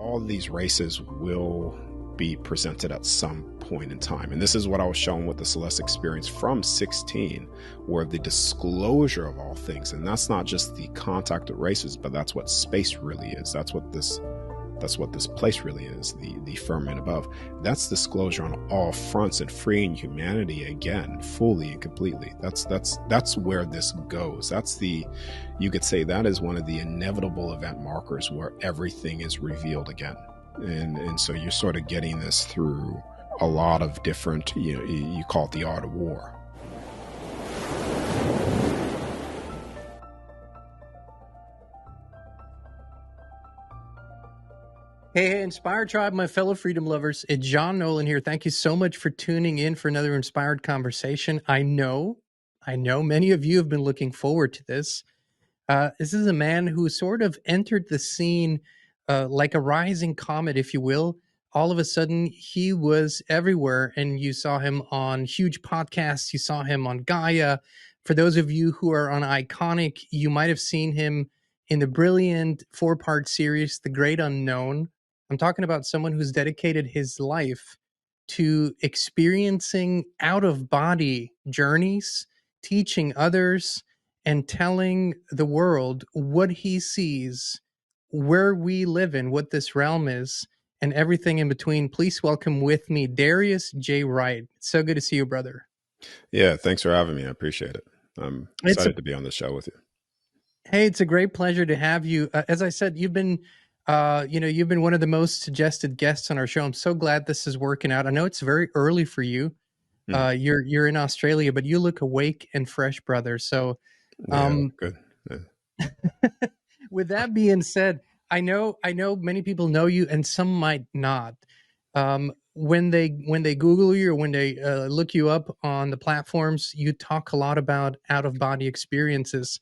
all these races will be presented at some point in time. And this is what I was shown with the Celeste experience from 16, where the disclosure of all things, and that's not just the contact of races, but that's what space really is. That's what this place really is, the firmament above. That's disclosure on all fronts and freeing humanity again, fully and completely. That's where this goes. You could say that is one of the inevitable event markers where everything is revealed again. And so you're sort of getting this through a lot of different, you call it the art of war. Hey, Inspired Tribe, my fellow freedom lovers. It's John Nolan here. Thank you so much for tuning in for another inspired conversation. I know many of you have been looking forward to this. This is a man who sort of entered the scene like a rising comet, if you will. All of a sudden, he was everywhere, and you saw him on huge podcasts. You saw him on Gaia. For those of you who are on Iconic, you might have seen him in the brilliant 4-part series, The Great Unknown. I'm talking about someone who's dedicated his life to experiencing out-of-body journeys, teaching others, and telling the world what he sees, where we live in, what this realm is, and everything in between. Please welcome with me Darius J. Wright. It's so good to see you, brother. Yeah, thanks for having me. I appreciate it. I'm excited to be on the show with you. Hey, it's a great pleasure to have you. As I said, you've been one of the most suggested guests on our show. I'm so glad this is working out. I know it's very early for you. You're in Australia, but you look awake and fresh, brother. So, good. Yeah. With that being said, I know many people know you, and some might not. When they Google you or when they look you up on the platforms, you talk a lot about out-of-body experiences.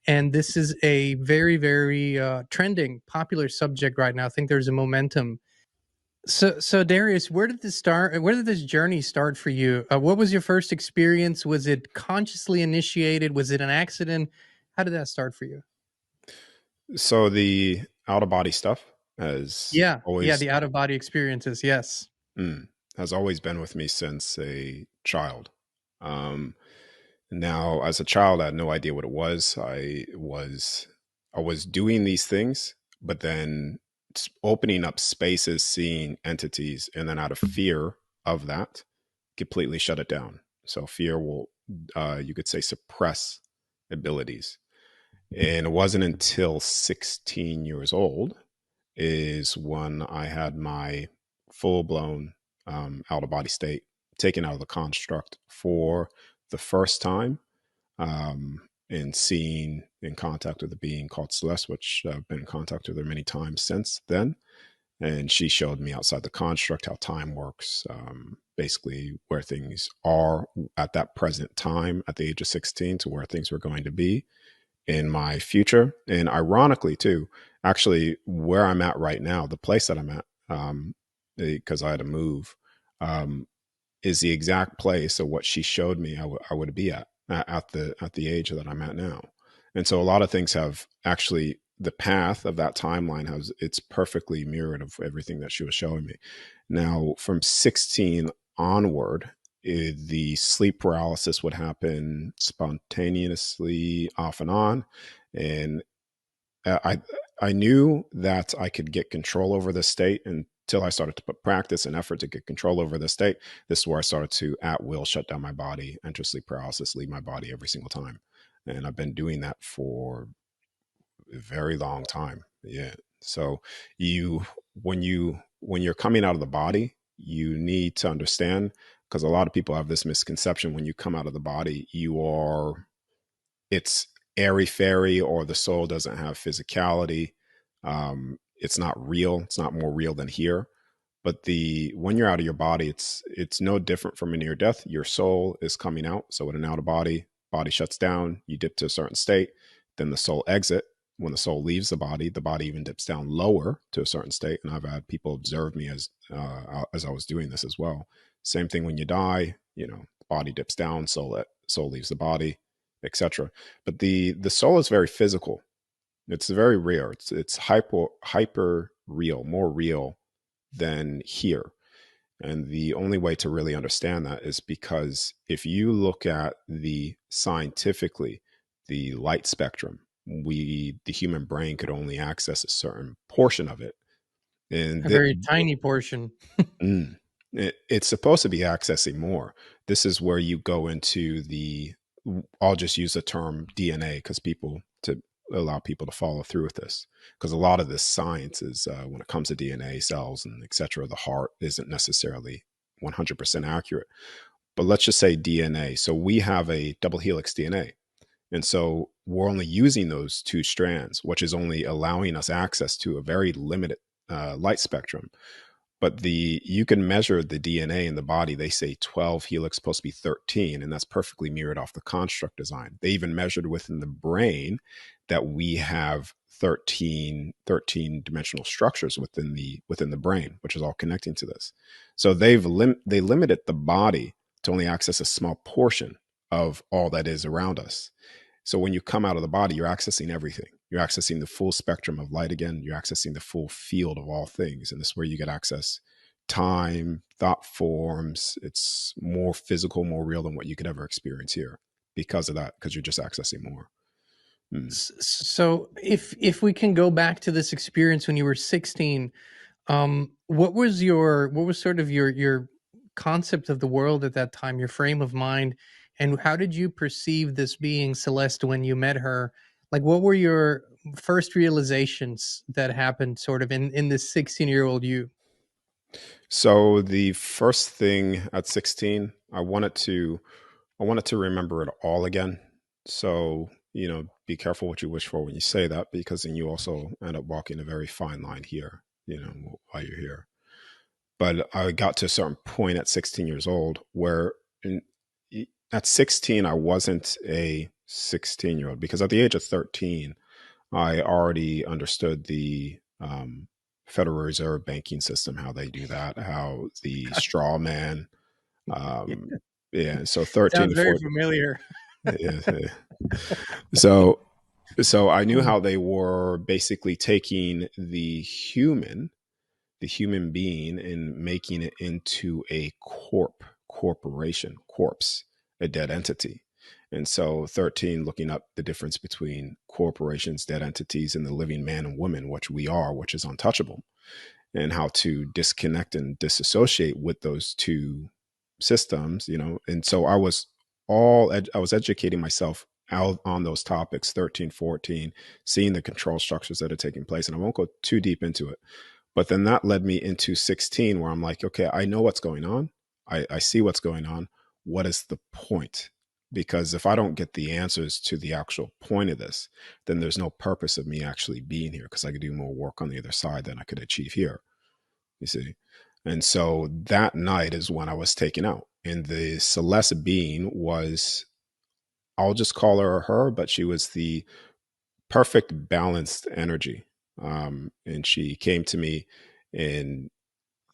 And this is a very, very trending, popular subject right now. I think there's a momentum. So Darius, where did this start? Where did this journey start for you? What was your first experience? Was it consciously initiated? Was it an accident? How did that start for you? So the out-of-body stuff has the out-of-body experiences, yes. Has always been with me since a child. Now, as a child, I had no idea what it was. I was doing these things, but then opening up spaces, seeing entities, and then out of fear of that, completely shut it down. So fear will, you could say, suppress abilities. And it wasn't until 16 years old is when I had my full-blown out-of-body state taken out of the construct for the first time, and seeing in contact with a being called Celeste, which I've been in contact with her many times since then. And she showed me outside the construct how time works, basically where things are at that present time at the age of 16 to where things were going to be in my future. And ironically too, actually where I'm at right now, the place that I'm at, because I had to move, is the exact place of what she showed me I would be at the age that I'm at now. And so a lot of things have actually, the path of that timeline it's perfectly mirrored of everything that she was showing me. Now from 16 onward, the sleep paralysis would happen spontaneously off and on. And I knew that I could get control over the state until I started to put practice and effort to get control over the state. This is where I started to at will shut down my body, enter sleep paralysis, leave my body every single time. And I've been doing that for a very long time. Yeah. So when you're coming out of the body, you need to understand, because a lot of people have this misconception when you come out of the body, it's airy-fairy, or the soul doesn't have physicality. It's not real. It's not more real than here. But when you're out of your body, it's no different from a near death. Your soul is coming out. So with an out of body shuts down, you dip to a certain state, then the soul exit. When the soul leaves the body even dips down lower to a certain state. And I've had people observe me as I was doing this as well. Same thing when you die, the body dips down, soul leaves the body, etc. But the soul is very physical. It's very rare. It's hyper real, more real than here. And the only way to really understand that is because if you look at the scientifically, the light spectrum, the human brain could only access a certain portion of it. And A very tiny portion. mm, it's supposed to be accessing more. This is where you go into I'll just use the term DNA because people to allow people to follow through with this, because a lot of this science is when it comes to DNA, cells, and etc. The heart isn't necessarily 100% accurate. But let's just say DNA. So we have a double helix DNA. And so we're only using those two strands, which is only allowing us access to a very limited light spectrum. But you can measure the DNA in the body. They say 12 helix supposed to be 13, and that's perfectly mirrored off the construct design. They even measured within the brain that we have 13 dimensional structures within the brain, which is all connecting to this. So they limited the body to only access a small portion of all that is around us. So when you come out of the body, you're accessing everything. You're accessing the full spectrum of light again. You're accessing the full field of all things. And this is where you get access time, thought forms. It's more physical, more real than what you could ever experience here because of that, because you're just accessing more. Mm. So if we can go back to this experience when you were 16, what was sort of your concept of the world at that time, your frame of mind, and how did you perceive this being Celeste when you met her? Like, what were your first realizations that happened sort of in this 16-year-old you? So the first thing at 16, I wanted to remember it all again. So, be careful what you wish for when you say that, because then you also end up walking a very fine line here, while you're here. But I got to a certain point at 16 years old where in, at 16, I wasn't a 16-year-old, because at the age of 13, I already understood the Federal Reserve banking system, how they do that, how the straw man, Yeah, um, yeah, so 13 sounds to very 14. familiar. Yeah, yeah. So so I knew how they were basically taking the human being and making it into a corporation, corpse, a dead entity. And so 13, looking up the difference between corporations, dead entities, and the living man and woman, which we are, which is untouchable, and how to disconnect and disassociate with those two systems. And so I was educating myself out on those topics, 13, 14, seeing the control structures that are taking place. And I won't go too deep into it, but then that led me into 16, where I'm like, okay, I know what's going on. I see what's going on. What is the point? Because if I don't get the answers to the actual point of this, then there's no purpose of me actually being here, because I could do more work on the other side than I could achieve here, you see. And so that night is when I was taken out. And the Celeste being was, I'll just call her, but she was the perfect balanced energy. And she came to me and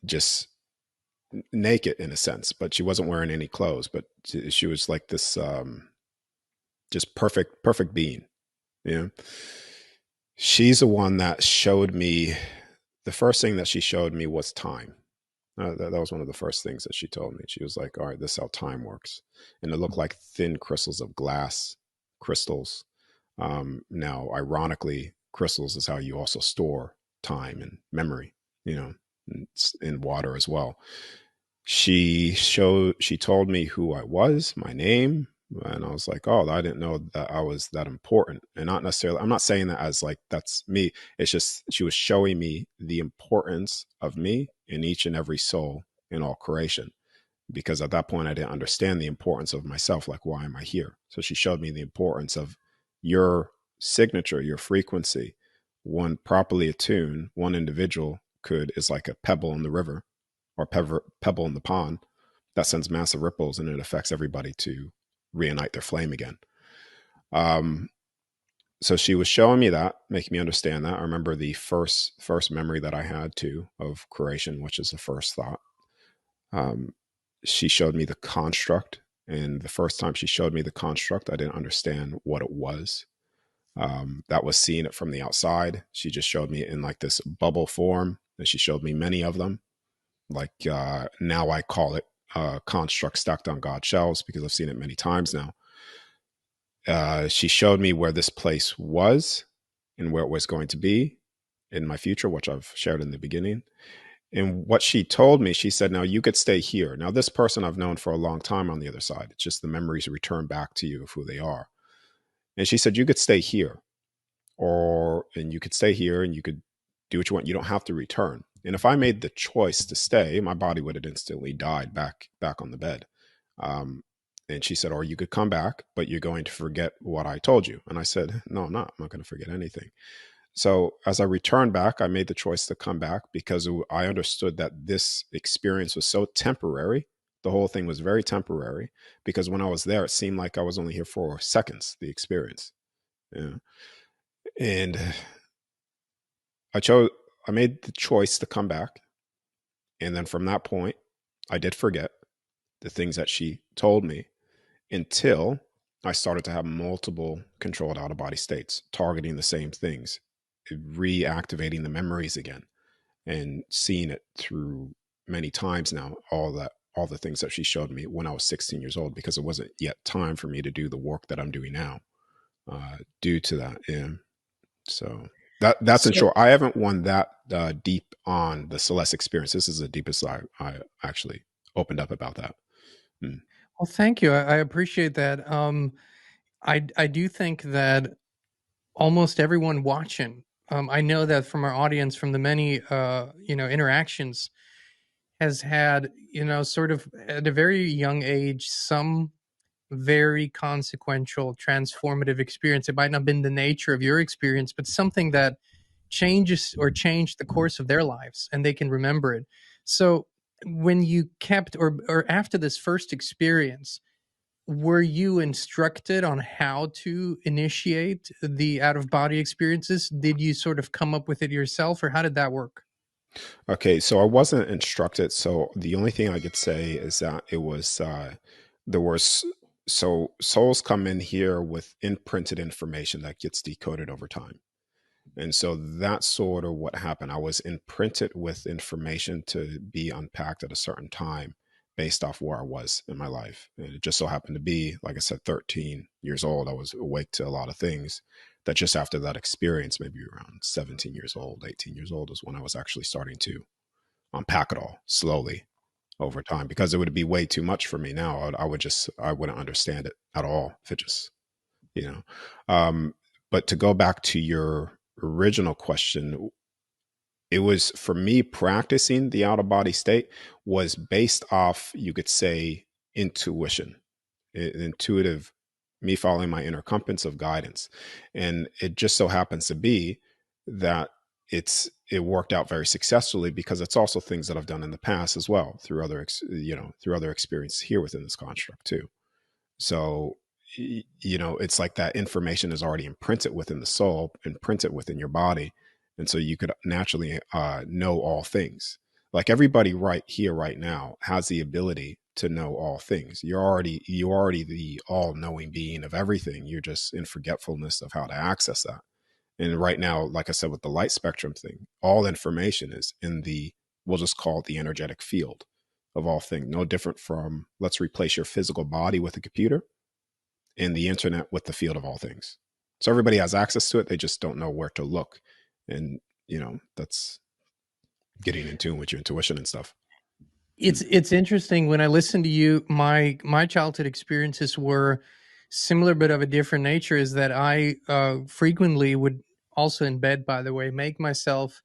just naked in a sense, but she wasn't wearing any clothes, but she was like this just perfect being. Yeah. She's the one that showed me, the first thing that she showed me was time. That was one of the first things that she told me. She was like, all right, this is how time works. And it looked like thin crystals of glass, crystals. Now, ironically, crystals is how you also store time and memory, in water as well. She told me who I was, my name, and I was like, oh, I didn't know that I was that important. And not necessarily, I'm not saying that as like that's me. It's just she was showing me the importance of me in each and every soul in all creation, because at that point I didn't understand the importance of myself. Like, why am I here? So she showed me the importance of your signature, your frequency. One properly attuned, one individual is like a pebble in the river, or pebble in the pond, that sends massive ripples, and it affects everybody to reignite their flame again. Um, so she was showing me that, making me understand that. I remember the first memory that I had too of creation, which is the first thought. Um, she showed me the construct, and the first time she showed me the construct, I didn't understand what it was. That was seeing it from the outside. She just showed me in like this bubble form, and she showed me many of them. Like now I call it construct stacked on God shelves because I've seen it many times now. She showed me where this place was and where it was going to be in my future, which I've shared in the beginning. And what she told me, she said, now you could stay here. Now, this person I've known for a long time on the other side. It's just the memories return back to you of who they are. And she said, you could stay here, and you could stay here and you could do what you want. You don't have to return. And if I made the choice to stay, my body would have instantly died back on the bed. Um, and she said, or you could come back, but you're going to forget what I told you. And I said, no, I'm not. I'm not going to forget anything. So as I returned back, I made the choice to come back because I understood that this experience was so temporary. The whole thing was very temporary because when I was there, it seemed like I was only here for seconds, the experience. Yeah. And I made the choice to come back. And then from that point, I did forget the things that she told me until I started to have multiple controlled out of body states, targeting the same things, reactivating the memories again, and seeing it through many times now, all the things that she showed me when I was 16 years old, because it wasn't yet time for me to do the work that I'm doing now, due to that. Yeah. So that's in So, short. I haven't won that deep on the Celeste experience. This is the deepest I actually opened up about that. Mm. well, thank you. I appreciate that. I do think that almost everyone watching, I know that from our audience, from the many interactions, has had, sort of at a very young age, some very consequential, transformative experience. It might not have been the nature of your experience, but something that changes or changed the course of their lives and they can remember it. So when you kept or after this first experience, were you instructed on how to initiate the out of body experiences? Did you sort of come up with it yourself, or how did that work? Okay, so I wasn't instructed. So the only thing I could say is that it was there was so souls come in here with imprinted information that gets decoded over time. And so that's sort of what happened. I was imprinted with information to be unpacked at a certain time based off where I was in my life. And it just so happened to be, like I said, 13 years old. I was awake to a lot of things that just after that experience, maybe around 17 years old, 18 years old, is when I was actually starting to unpack it all slowly over time because it would be way too much for me now. I wouldn't understand it at all if it just, you know. But to go back to your original question, it was for me practicing the out of body state was based off, you could say, intuition, intuitive, me following my inner compass of guidance. And it just so happens to be that it worked out very successfully because it's also things that I've done in the past as well through through other experiences here within this construct too. So, it's like that information is already imprinted within the soul, imprinted within your body. And so you could naturally know all things. Like everybody right here, right now, has the ability to know all things. You're already the all knowing being of everything. You're just in forgetfulness of how to access that. And right now, like I said, with the light spectrum thing, all information is in we'll just call it the energetic field of all things. No different from, let's replace your physical body with a computer and the internet with the field of all things. So everybody has access to it. They just don't know where to look. And, that's getting in tune with your intuition and stuff. Mm. It's interesting when I listen to you. My childhood experiences were similar, but of a different nature. Is that I frequently would also in bed, by the way, make myself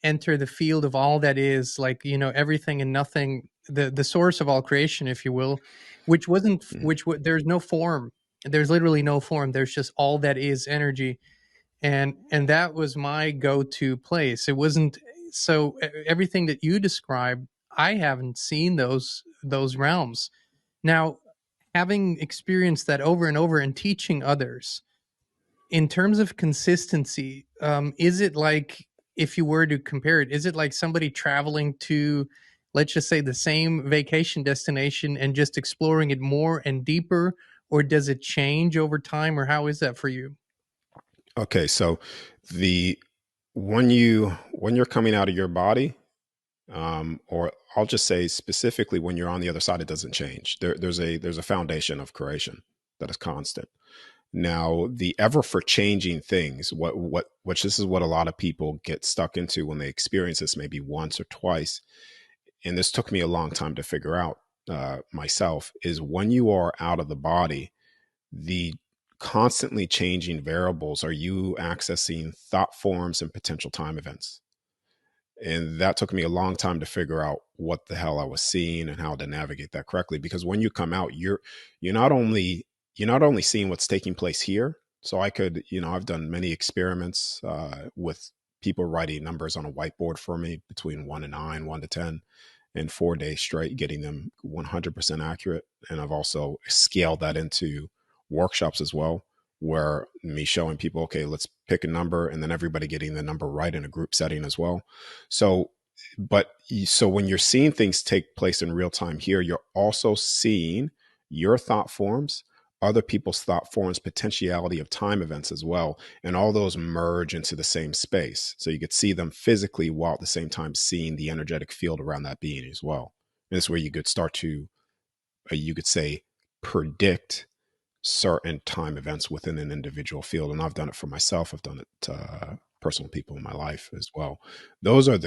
enter the field of all that is, like everything and nothing, the source of all creation, if you will, which wasn't Mm. there's no form. There's literally no form. There's just all that is energy, and that was my go-to place. It wasn't so everything that you described. I haven't seen those realms. Now, having experienced that over and over and teaching others, in terms of consistency, is it like, if you were to compare it, is it like somebody traveling to, let's just say, the same vacation destination and just exploring it more and deeper, or does it change over time, or how is that for you? Okay, so the when you're coming out of your body, or I'll just say specifically when you're on the other side, it doesn't change. There's a foundation of creation that is constant. Now, the ever for changing things, which this is what a lot of people get stuck into when they experience this maybe once or twice, and this took me a long time to figure out myself, is when you are out of the body, the constantly changing variables are you accessing thought forms and potential time events. And that took me a long time to figure out what the hell I was seeing and how to navigate that correctly. Because when you come out, you're not only you're not only seeing what's taking place here. So I could, I've done many experiments with people writing numbers on a whiteboard for me between 1 and 9, 1 to 10, in 4 days straight, getting them 100% accurate. And I've also scaled that into workshops as well, where me showing people, okay, let's pick a number, and then everybody getting the number right in a group setting as well. So, so when you're seeing things take place in real time here, you're also seeing your thought forms, other people's thought forms, potentiality of time events as well. And all those merge into the same space. So you could see them physically while at the same time seeing the energetic field around that being as well. And this is where you could start to, you could say, predict certain time events within an individual field. And I've done it for myself. I've done it to personal people in my life as well. Those are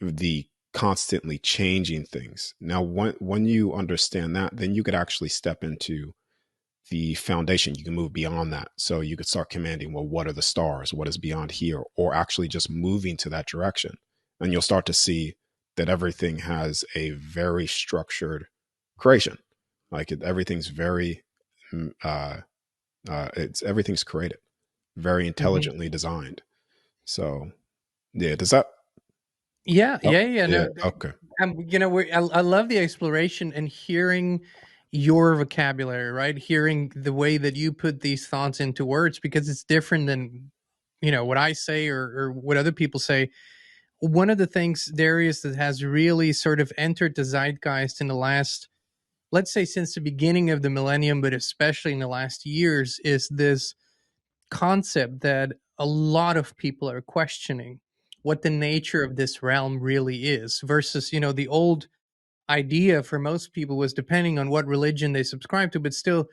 the constantly changing things. Now, when you understand that, then you could actually step into the foundation. You can move beyond that. So you could start commanding, well, what are the stars? What is beyond here? Or actually just moving to that direction. And you'll start to see that everything has a very structured creation. Like everything's very, mm, it's everything's created, very Mhm. intelligently designed. So yeah, does that? Yeah, Oh, yeah, yeah. yeah. No, Okay. I love the exploration and hearing your vocabulary, right? Hearing the way that you put these thoughts into words because it's different than what I say or what other people say. One of the things, Darius, that has really sort of entered the zeitgeist in the last, let's say, since the beginning of the millennium, but especially in the last years, is this concept that a lot of people are questioning what the nature of this realm really is versus the old idea for most people was depending on what religion they subscribe to, but still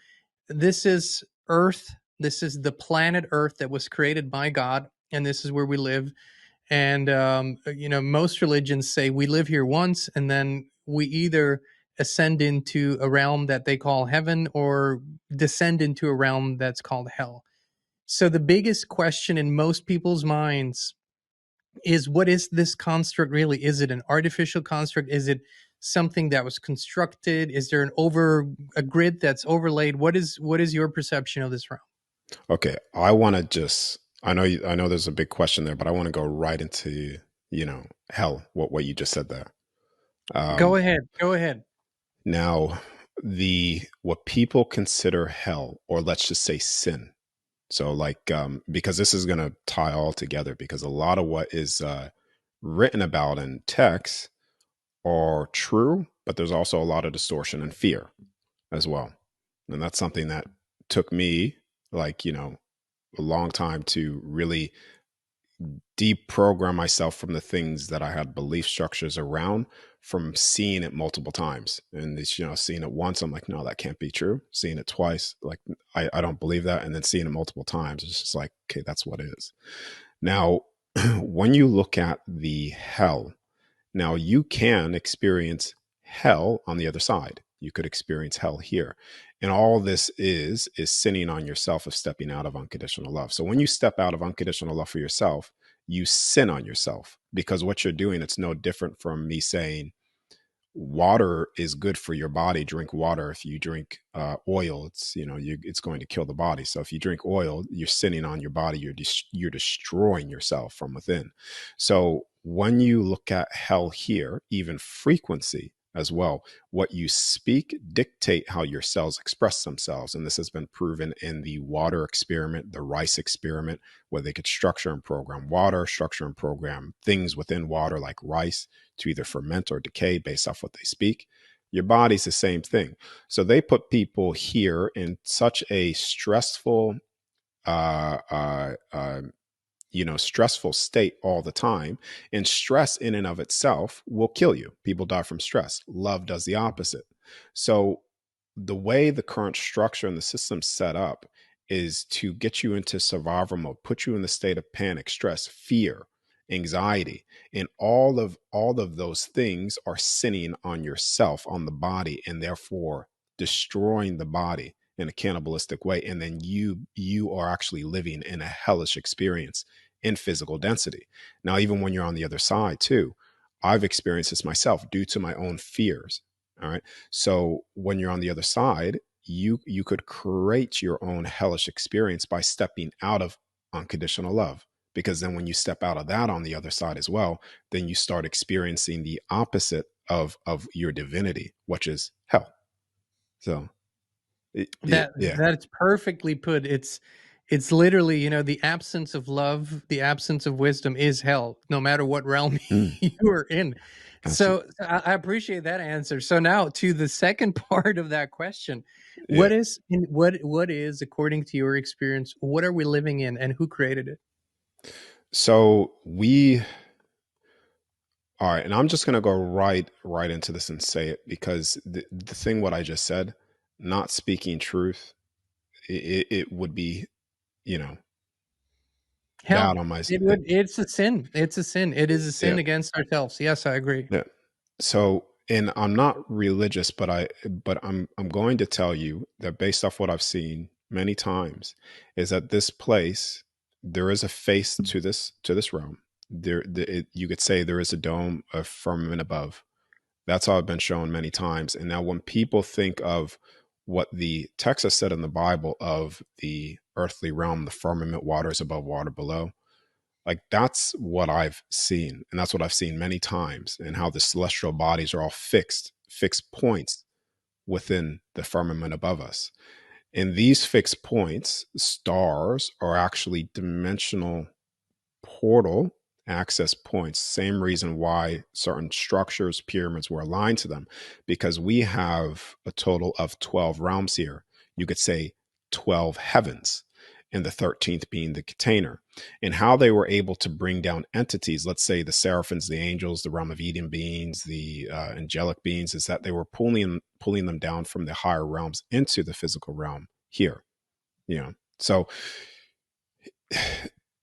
this is earth, this is the planet earth that was created by God, and this is where we live. And most religions say we live here once and then we either ascend into a realm that they call heaven or descend into a realm that's called hell. So the biggest question in most people's minds is, what is this construct really? Is it an artificial construct? Is it something that was constructed? Is there a grid that's overlaid? What is your perception of this realm? Okay. I want to just, I know there's a big question there, but I want to go right into, hell, what you just said there. Go Um, ahead. Go ahead. Now, what people consider hell, or let's just say sin. So, like, because this is going to tie all together, because a lot of what is written about in text are true, but there's also a lot of distortion and fear as well. And that's something that took me, like, a long time to really deprogram myself from the things that I had belief structures around, from seeing it multiple times. And it's, seeing it once, I'm like, no, that can't be true. Seeing it twice, like, I don't believe that. And then seeing it multiple times, it's just like, okay, that's what it is. Now, when you look at the hell, now you can experience hell on the other side. You could experience hell here. And all this is sinning on yourself of stepping out of unconditional love. So when you step out of unconditional love for yourself, you sin on yourself, because what you're doing, it's no different from me saying, water is good for your body. Drink water. If you drink oil, it's going to kill the body. So if you drink oil, you're sinning on your body. You're destroying yourself from within. So when you look at hell here, even frequency as well, what you speak dictate how your cells express themselves. And this has been proven in the water experiment, the rice experiment, where they could structure and program water, structure and program things within water like rice to either ferment or decay based off what they speak. Your body's the same thing. So they put people here in such a stressful stressful state all the time. And stress in and of itself will kill you. People die from stress. Love does the opposite. So the way the current structure and the system's set up is to get you into survival mode, put you in the state of panic, stress, fear, anxiety, and all of those things are sinning on yourself, on the body, and therefore destroying the body in a cannibalistic way. And then you are actually living in a hellish experience in physical density. Now, even when you're on the other side too, I've experienced this myself due to my own fears. All right. So when you're on the other side, you could create your own hellish experience by stepping out of unconditional love. Because then when you step out of that on the other side as well, then you start experiencing the opposite of your divinity, which is hell. So yeah, That's perfectly put. It's literally, the absence of love, the absence of wisdom is hell, no matter what realm mm, you are in. absolutely. So I appreciate that answer. So now to the second part of that question. Yeah. What is, according to your experience, what are we living in and who created it? So all right, and I'm just gonna go right into this and say it because the thing what I just said, not speaking truth, it would be, you know, bad Hell. on my It's a sin. It's a sin. It is a yeah. sin against ourselves. Yes, I agree. Yeah. So, and I'm not religious, but I'm going to tell you that based off what I've seen many times, is that this place there is a face to this realm. You could say there is a dome, a firmament above. That's how I've been shown many times. And now, when people think of what the text has said in the Bible of the earthly realm, the firmament, waters above, water below, like that's what I've seen. And that's what I've seen many times, and how the celestial bodies are all fixed points within the firmament above us. And these fixed points, stars, are actually dimensional portal access points. Same reason why certain structures, pyramids were aligned to them, because we have a total of 12 realms here. You could say 12 heavens, and the 13th being the container. And how they were able to bring down entities, let's say the seraphims, the angels, the realm of Eden beings, the angelic beings, is that they were pulling them down from the higher realms into the physical realm here. So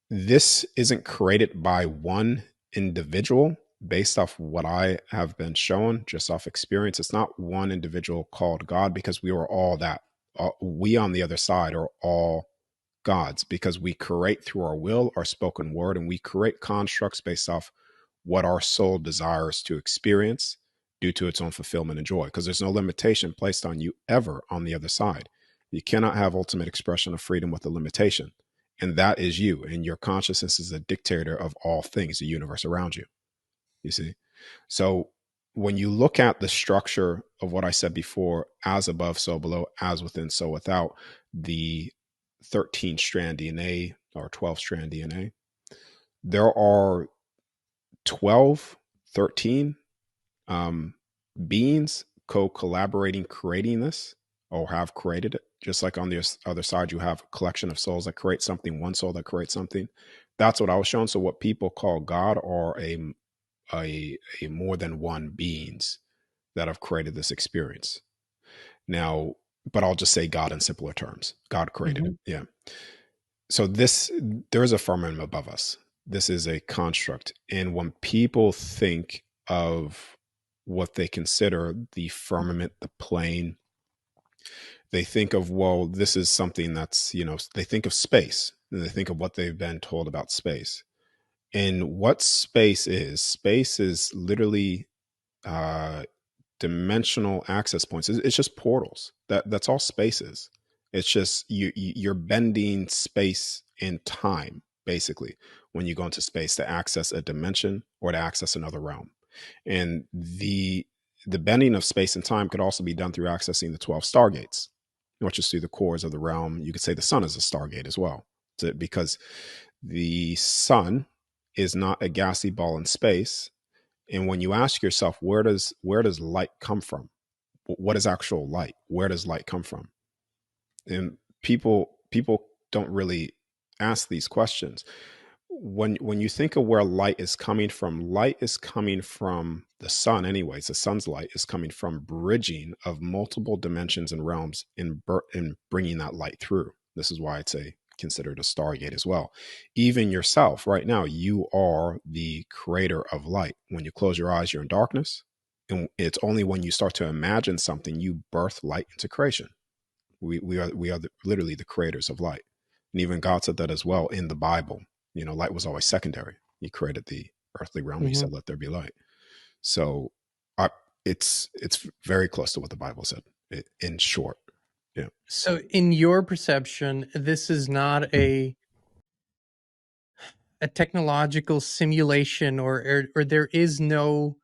this isn't created by one individual. Based off what I have been shown, just off experience, it's not one individual called God, because we are all that. We on the other side are all gods, because we create through our will, our spoken word, and we create constructs based off what our soul desires to experience due to its own fulfillment and joy, because there's no limitation placed on you ever on the other side. You cannot have ultimate expression of freedom with a limitation. And that is you. And your consciousness is a dictator of all things, the universe around you. You see? So when you look at the structure of what I said before, as above, so below, as within, so without, the 13 strand DNA or 12 strand DNA, there are 12, 13 beings co-collaborating, creating this, or have created it. Just like on the other side, you have a collection of souls that create something, one soul that creates something. That's what I was shown. So what people call God are a more than one beings that have created this experience. Now, but I'll just say God in simpler terms. God created it. Mhm. Yeah. So there is a firmament above us. This is a construct. And when people think of what they consider the firmament, the plane, they think of, well, this is something that's, they think of space, and they think of what they've been told about space. And what space is literally uh, dimensional access points. It's just portals. That's all space is. It's just you're bending space and time, basically, when you go into space to access a dimension or to access another realm. And the bending of space and time could also be done through accessing the 12 stargates, which is through the cores of the realm. You could say the sun is a stargate as well, because the sun is not a gassy ball in space. And when you ask yourself, where does light come from? What is actual light? Where does light come from? And people don't really ask these questions. when you think of where light is coming from the sun. Anyways, the sun's light is coming from bridging of multiple dimensions and realms in bringing that light through. This is why it's a considered a stargate as well. Even yourself right now, you are the creator of light. When you close your eyes, you're in darkness, and it's only when you start to imagine something you birth light into creation. We are literally the creators of light. And even God said that as well in the Bible. You know, light was always secondary. He created the earthly realm. He Mhm. said, "Let there be light." So, I, it's very close to what the Bible said. In short, yeah. So, in your perception, this is not a technological simulation, or there is no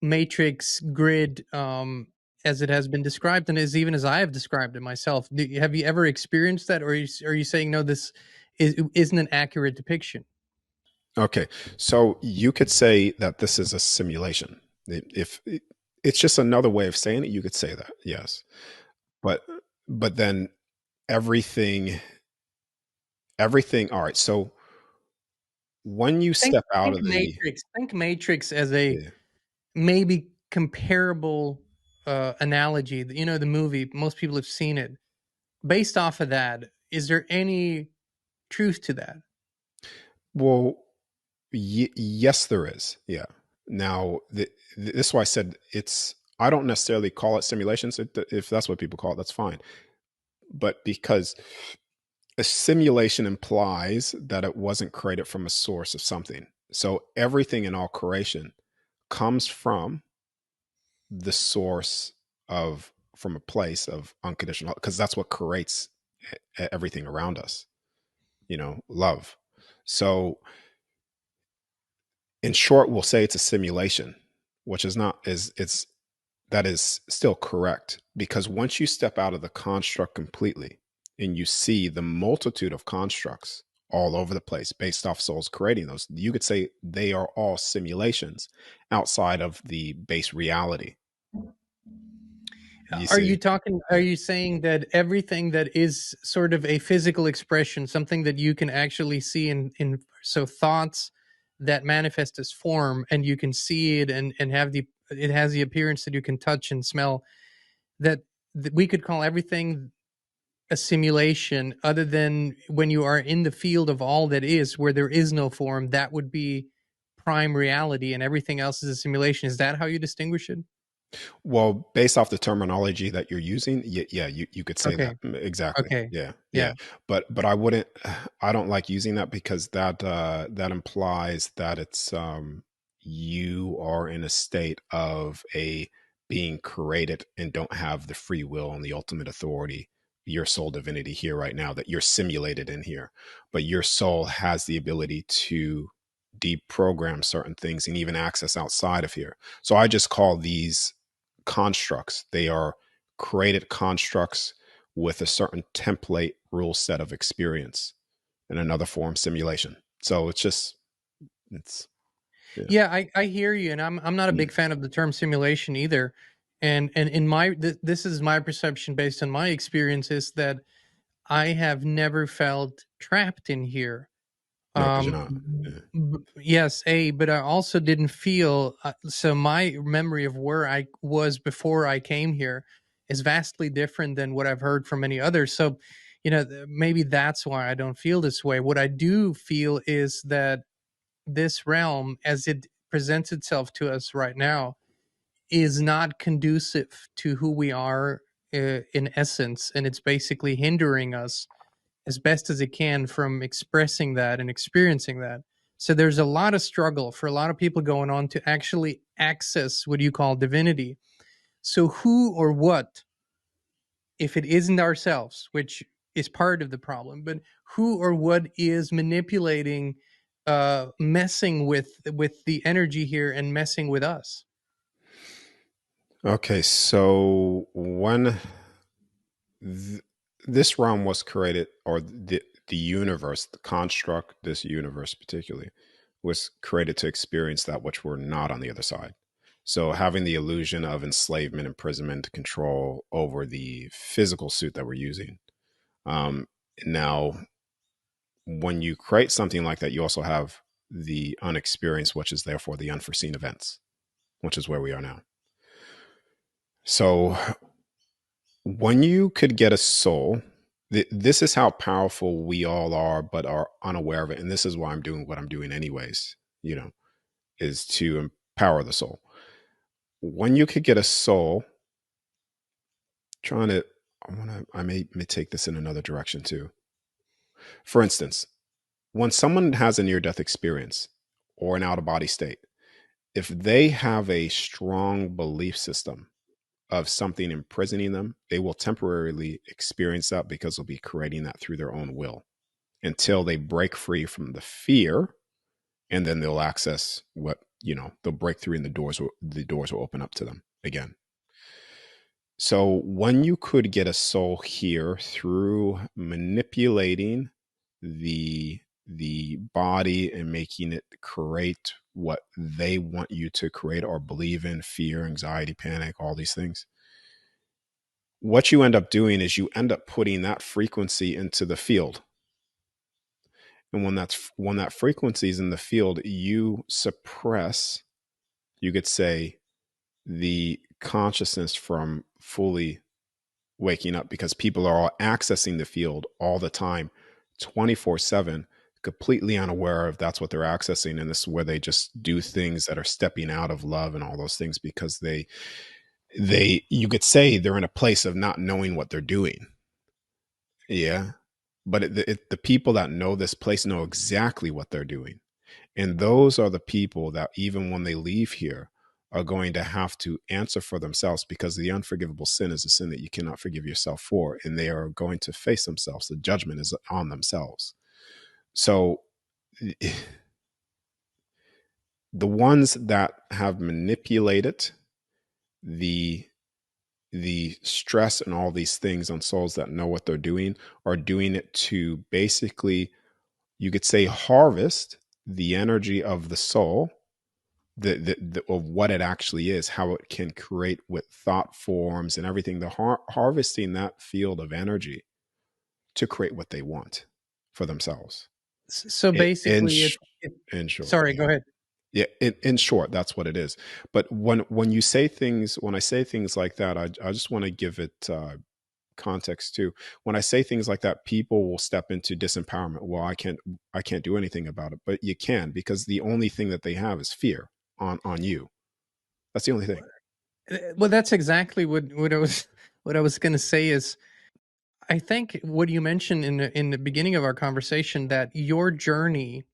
matrix grid, as it has been described, and as even as I have described it myself. Have you ever experienced that, or are you saying no? This isn't an accurate depiction. Okay, so you could say that this is a simulation. If it's just another way of saying it, you could say that, yes. But then everything, everything. All right. So when you Think step out think of the, Matrix. Think Matrix as a yeah, maybe comparable analogy. You know the movie. Most people have seen it. Based off of that, is there any truth to that? well, yes, there is. Yeah. Now, this is why I said it's. I don't necessarily call it simulations. If that's what people call it, that's fine. But because a simulation implies that it wasn't created from a source of something. So everything in all creation comes from the source of, from a place of unconditional, because that's what creates everything around us, you know, love. So in short, we'll say it's a simulation, which is not, is it's, that is still correct, because once you step out of the construct completely and you see the multitude of constructs all over the place based off souls creating those, you could say they are all simulations outside of the base reality. You Are you see? talking? Are Yeah. you saying that everything that is sort of a physical expression, something that you can actually see in so thoughts that manifest as form, and you can see it and have the it has the appearance that you can touch and smell, that, that we could call everything a simulation, other than when you are in the field of all that is, where there is no form, that would be prime reality, and everything else is a simulation. Is that how you distinguish it? Well, based off the terminology that you're using, yeah, you could say Okay. that. Exactly. Okay. Yeah, yeah. Yeah. But I wouldn't. I don't like using that, because that implies that it's you are in a state of a being created and don't have the free will and the ultimate authority. Your soul divinity here right now, that you're simulated in here, but your soul has the ability to deprogram certain things and even access outside of here. So I just call these constructs. They are created constructs with a certain template rule set of experience, in another form simulation. So it's just, it's, yeah. Yeah, I hear you, and I'm not a Mm. big fan of the term simulation either. And in my this is my perception based on my experiences, that I have never felt trapped in here. No, because you're not. Yeah. Yes, but I also didn't feel, so my memory of where I was before I came here is vastly different than what I've heard from many others. So, maybe that's why I don't feel this way. What I do feel is that this realm, as it presents itself to us right now, is not conducive to who we are, in essence, and it's basically hindering us as best as it can from expressing that and experiencing that. So there's a lot of struggle for a lot of people going on to actually access what you call divinity. So who or what, if it isn't ourselves, which is part of the problem, but who or what is manipulating, messing with the energy here and messing with us? Okay, so when th- this realm was created, or the universe, the construct, this universe particularly, was created to experience that which we're not on the other side. So having the illusion of enslavement, imprisonment, control over the physical suit that we're using. Um, Now, when you create something like that, you also have the unexperienced, which is therefore the unforeseen events, which is where we are now. So when you could get a soul, this is how powerful we all are, but are unaware of it. And this is why I'm doing what I'm doing, anyways, is to empower the soul. When you could get a soul, trying to, I may take this in another direction too. For instance, when someone has a near death experience or an out of body state, if they have a strong belief system of something imprisoning them, they will temporarily experience that because they'll be creating that through their own will until they break free from the fear, and then they'll access what, they'll break through and the doors will open up to them again. So when you could get a soul here through manipulating the body and making it create what they want you to create or believe in, fear, anxiety, panic, all these things, what you end up doing is you end up putting that frequency into the field. And when that frequency is in the field, you suppress, you could say, the consciousness from fully waking up, because people are all accessing the field all the time, 24/7, completely unaware of that's what they're accessing. And this is where they just do things that are stepping out of love and all those things, because you could say they're in a place of not knowing what they're doing. Yeah. But the people that know this place know exactly what they're doing. And those are the people that, even when they leave here, are going to have to answer for themselves, because the unforgivable sin is a sin that you cannot forgive yourself for. And they are going to face themselves. The judgment is on themselves. So the ones that have manipulated the stress and all these things on souls that know what they're doing are doing it to basically, you could say, harvest the energy of the soul, of what it actually is, how it can create with thought forms and everything. The harvesting that field of energy to create what they want for themselves. So In, in, basically, sh- in short, sorry, go ahead. yeah. In short, that's what it is. But when you say things, when I say things like that, I just want to give it context too. When I say things like that, people will step into disempowerment. Well, I can't do anything about it, but you can, because the only thing that they have is fear on you. That's the only thing. Well, that's exactly what I was what I was going to say is, I think what you mentioned in the beginning of our conversation, that your journey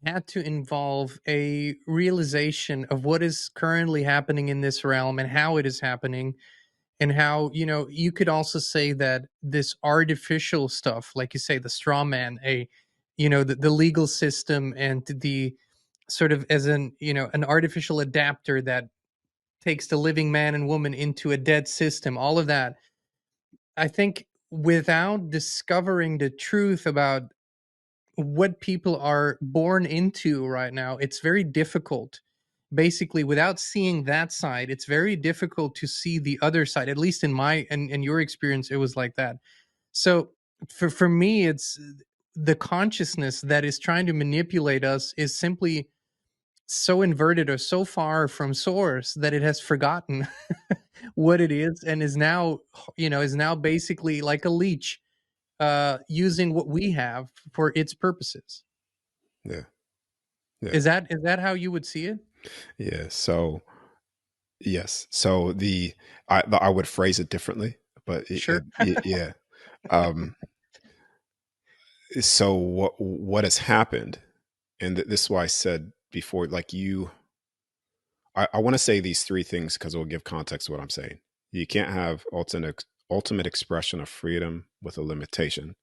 had to involve a realization of what is currently happening in this realm and how it is happening, and how, you could also say that this artificial stuff, like you say, the straw man, the legal system, and the sort of as an artificial adapter that takes the living man and woman into a dead system, all of that. I think without discovering the truth about what people are born into right now, it's very difficult. Basically, without seeing that side, it's very difficult to see the other side. At least in my and your experience, it was like that. So for me, it's the consciousness that is trying to manipulate us is simply so inverted or so far from source that it has forgotten what it is, and is now basically like a leech, using what we have for its purposes. Yeah. Yeah. Is that how you would see it? Yeah. So yes. So I would phrase it differently, but Sure. yeah. Um, so what has happened, and this is why I said before, like I want to say these three things because it will give context to what I'm saying. You can't have ultimate expression of freedom with a limitation.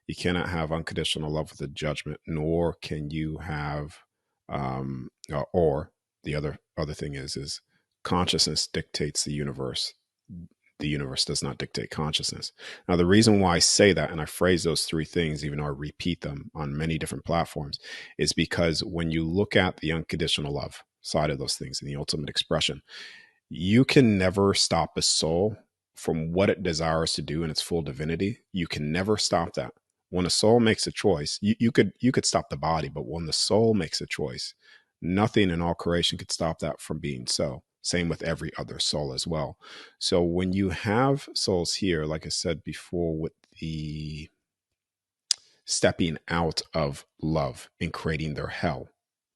You cannot have unconditional love with a judgment, nor can you have, or the other thing is consciousness dictates the universe. The universe does not dictate consciousness. Now, the reason why I say that, and I phrase those three things, even though I repeat them on many different platforms, is because when you look at the unconditional love side of those things and the ultimate expression, you can never stop a soul from what it desires to do in its full divinity. You can never stop that. when a soul makes a choice, you could stop the body, but when the soul makes a choice, nothing in all creation could stop that from being so. Same with every other soul as well. So when you have souls here, like I said before, with the stepping out of love and creating their hell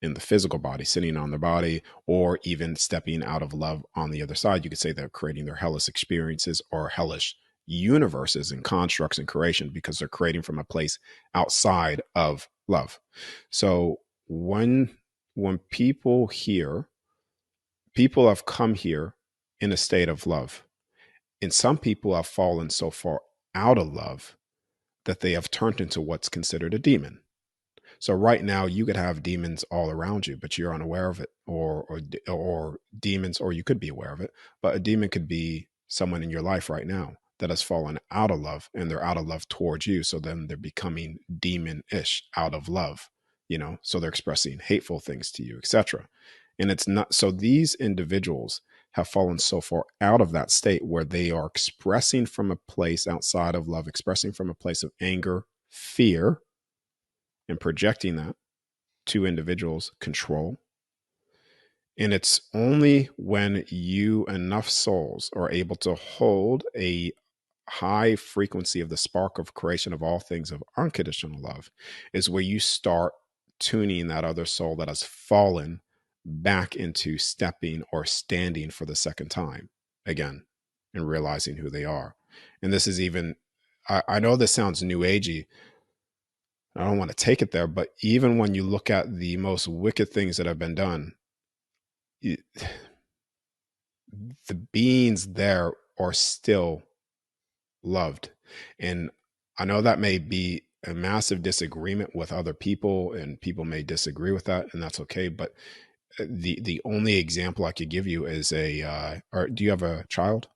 in the physical body, sitting on their body, or even stepping out of love on the other side, you could say they're creating their hellish experiences or hellish universes and constructs and creation, because they're creating from a place outside of love. So when people have come here in a state of love, and some people have fallen so far out of love that they have turned into what's considered a demon. So right now you could have demons all around you, but you're unaware of it, or demons, or you could be aware of it, but a demon could be someone in your life right now that has fallen out of love, and they're out of love towards you. So then they're becoming demon-ish out of love, so they're expressing hateful things to you, etc. And it's not so these individuals have fallen so far out of that state where they are expressing from a place outside of love, expressing from a place of anger, fear, and projecting that to individuals, control. And it's only when enough souls are able to hold a high frequency of the spark of creation of all things of unconditional love is where you start tuning that other soul that has fallen back into stepping or standing for the second time again and realizing who they are. And this is even, I know this sounds new agey. I don't want to take it there, but even when you look at the most wicked things that have been done, it, the beings there are still loved. And I know that may be a massive disagreement with other people, and people may disagree with that, and that's okay. But the only example I could give you is or do you have a child?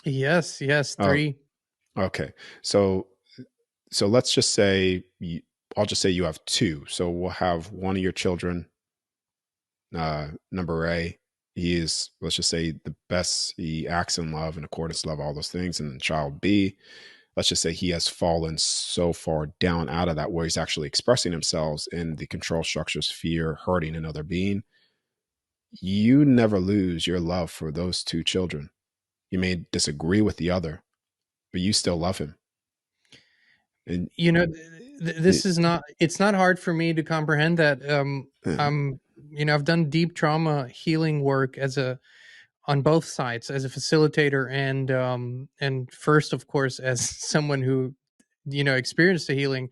Yes, Oh, 3. okay. So let's just say I'll just say you have two. So we'll have one of your children, number A. He is, let's just say, the best. He acts in love and accordance to love, all those things. And then child B, let's just say he has fallen so far down out of that where he's actually expressing himself in the control structures, fear, hurting another being. You never lose your love for those two children. You may disagree with the other, but you still love him. And You know, this it, is not, it's not hard for me to comprehend that. I'm, I've done deep trauma healing work on both sides, as a facilitator and first, of course, as someone who, experienced the healing.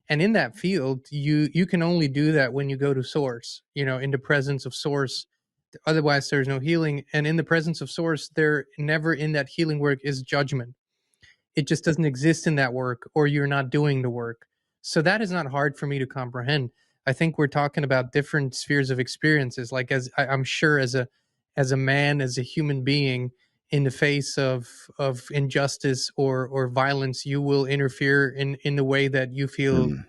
And in that field, you can only do that when you go to source, in the presence of source. Otherwise, there's no healing. And in the presence of source, there never in that healing work is judgment. It just doesn't exist in that work, or you're not doing the work. So that is not hard for me to comprehend. I think we're talking about different spheres of experiences. Like, I'm sure, as a man, as a human being, in the face of injustice or violence, you will interfere in the way that you feel mm,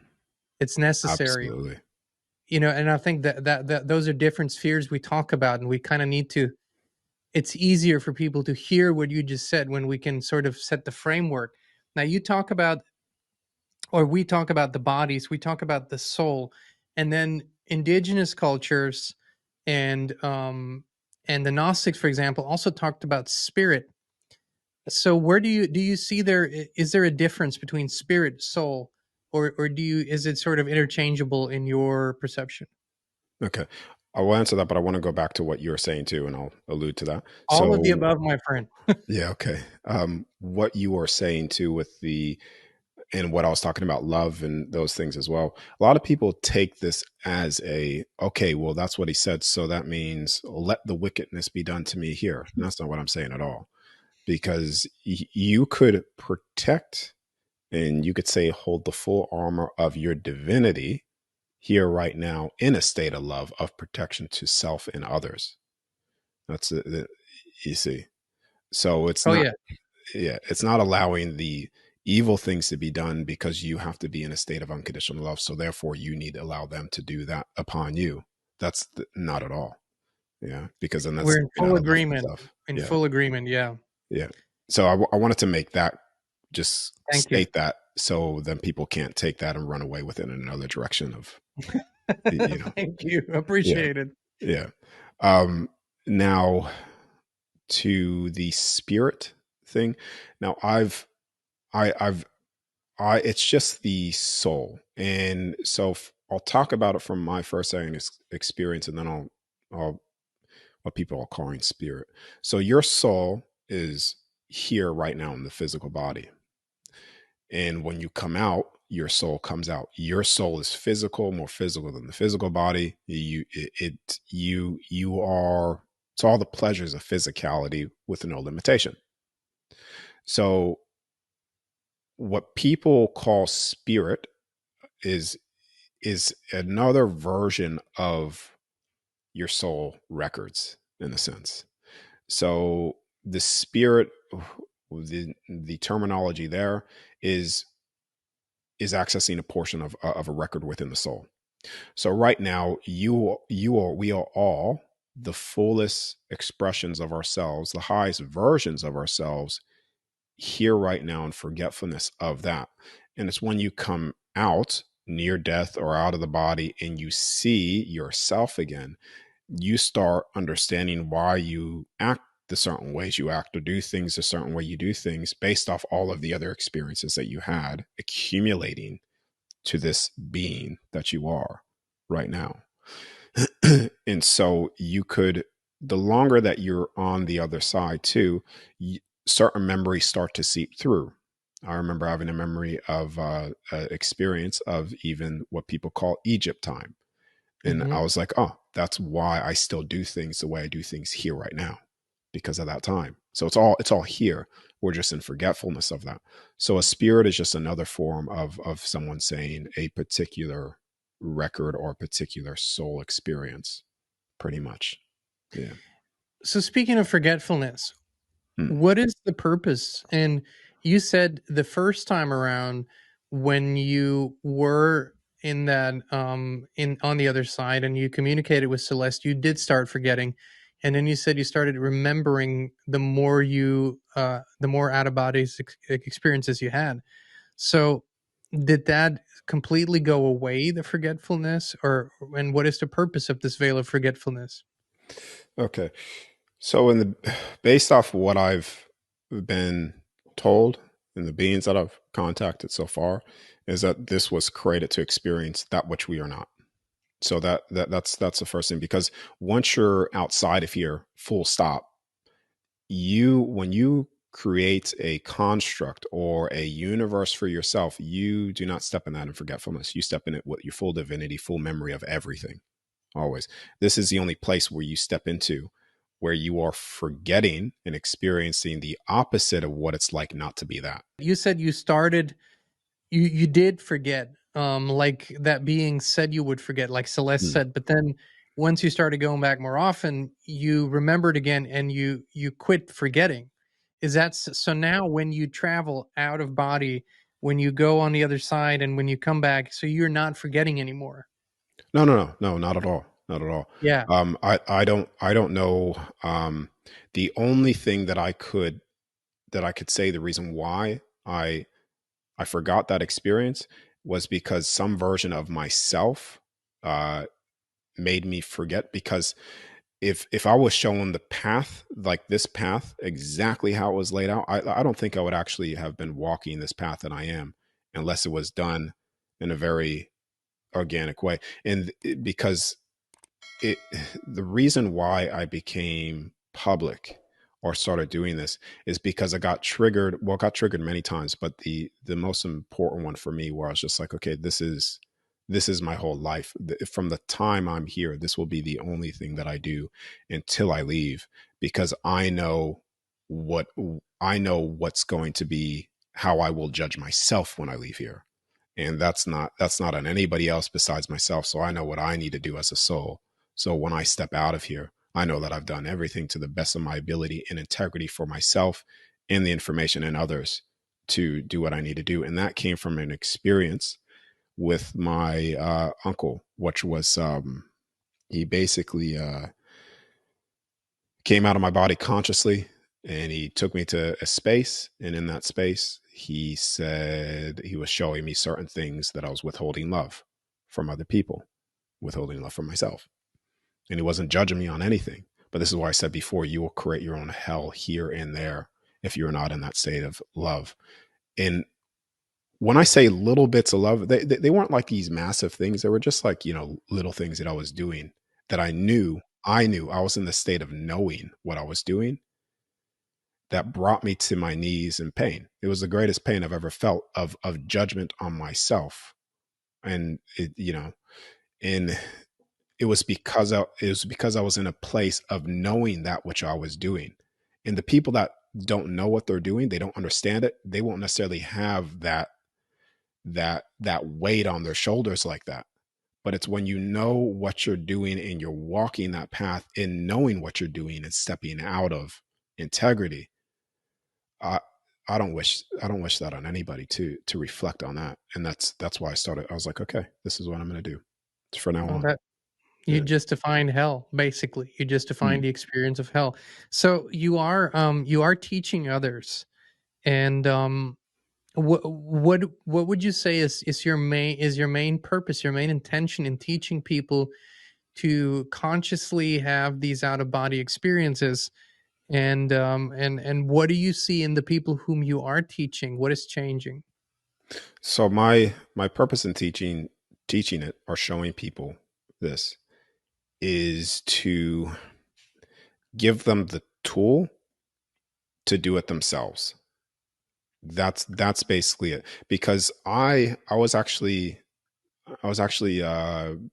it's necessary. absolutely. And I think that those are different spheres we talk about, and we kind of need to, it's easier for people to hear what you just said when we can sort of set the framework. Now, you talk about, or we talk about the bodies, we talk about the soul, and then indigenous cultures and the Gnostics, for example, also talked about spirit. So where do you see is there a difference between spirit, soul, or is it sort of interchangeable in your perception? Okay. I will answer that, but I want to go back to what you were saying too, and I'll allude to that. All of the So, above, my friend. yeah, okay. What you were saying too with and what I was talking about, love and those things as well. A lot of people take this as okay, well, that's what he said. So that means let the wickedness be done to me here. And that's not what I'm saying at all. Because you could protect, and you could say, hold the full armor of your divinity here right now in a state of love, of protection to self and others. That's it. You see. So it's Oh not, yeah. yeah, it's not allowing the evil things to be done because you have to be in a state of unconditional love. So therefore, you need to allow them to do that upon you. That's not at all. Yeah, because then that's We're in stepping full out of love for agreement. self. In Yeah, full agreement, yeah. yeah. So I wanted to make that just Thank you. state that so then people can't take that and run away with it in another direction of, you know. Thank you. Yeah. Appreciate it. Yeah. Um, now to the spirit thing. Now I've it's just the soul. And so I'll talk about it from my first-hand experience, and then I'll what people are calling spirit. So your soul is here right now in the physical body. And when you come out, your soul comes out. Your soul is physical, more physical than the physical body. You are, it's all the pleasures of physicality with no limitation. So what people call spirit is is another version of your soul records in a sense. So the spirit, the terminology there is accessing a portion of a record within the soul. So right now, we are all the fullest expressions of ourselves, the highest versions of ourselves here right now, in forgetfulness of that. And it's when you come out near death or out of the body and you see yourself again, you start understanding why you act the certain ways you act or do things a certain way you do things based off all of the other experiences that you had accumulating to this being that you are right now. And so you could, the longer that you're on the other side too, certain memories start to seep through. I remember having a memory of experience of even what people call Egypt time. And Hmm. I was like, oh, that's why I still do things the way I do things here right now, because of that time. So it's all here. We're just in forgetfulness of that. So a spirit is just another form of someone saying a particular record or a particular soul experience, pretty much. Yeah. So, speaking of forgetfulness, Hmm. what is the purpose? And you said the first time around when you were in that in on the other side and you communicated with Celeste, you did start forgetting. And then you said you started remembering the more out of bodies experiences you had. So did that completely go away, the forgetfulness, or and what is the purpose of this veil of forgetfulness? Okay. So in the based off what I've been told and the beings that I've contacted so far is that this was created to experience that which we are not. So that's the first thing, because once you're outside of here, full stop, you when you create a construct or a universe for yourself, you do not step in that in forgetfulness. You step in it with your full divinity, full memory of everything. Always. This is the only place where you step into where you are forgetting and experiencing the opposite of what it's like not to be that. You said you started you did forget, like that being said you would forget, like Celeste Hmm. said, but then once you started going back more often, you remembered again and you quit forgetting. Is that so now when you travel out of body, when you go on the other side and when you come back, so you're not forgetting anymore? No, not at all. Not at all. Yeah. I don't know. The only thing that I could say the reason why I forgot that experience was because some version of myself uh, made me forget. Because if I was shown the path, like this path, exactly how it was laid out, I don't think I would actually have been walking this path that I am unless it was done in a very organic way. And because it the reason why I became public or started doing this is because I got triggered. Well, got triggered many times, but the most important one for me, where I was just like, okay, this is my whole life. From the time I'm here, this will be the only thing that I do until I leave, because what I know what's going to be how I will judge myself when I leave here. And that's not on anybody else besides myself. So I know what I need to do as a soul. So when I step out of here, I know that I've done everything to the best of my ability and integrity for myself and the information and others to do what I need to do. And that came from an experience with my uncle, which was he basically came out of my body consciously, and he took me to a space. And in that space, he said he was showing me certain things that I was withholding love from other people, withholding love from myself. And he wasn't judging me on anything. But this is why I said before, you will create your own hell here and there if you're not in that state of love. And when I say little bits of love, they weren't like these massive things. They were just like, little things that I was doing that I knew I was in the state of knowing what I was doing that brought me to my knees in pain. It was the greatest pain I've ever felt of judgment on myself. And and it was because I was in a place of knowing that which I was doing. And the people that don't know what they're doing, they don't understand it, they won't necessarily have that weight on their shoulders like that. But it's when you know what you're doing and you're walking that path in knowing what you're doing and stepping out of integrity. I, I don't wish that on anybody to reflect on that. And that's why I was like, okay, this is what I'm going to do from now Well, on. that you Yeah. just defined hell, basically. You just defined Mm. the experience of hell. So you are teaching others, and what would you say is your main purpose, your main intention in teaching people to consciously have these out of body experiences? And what do you see in the people whom you are teaching? What is changing? So my purpose in teaching it or showing people this is to give them the tool to do it themselves. That's basically it. Because I was actually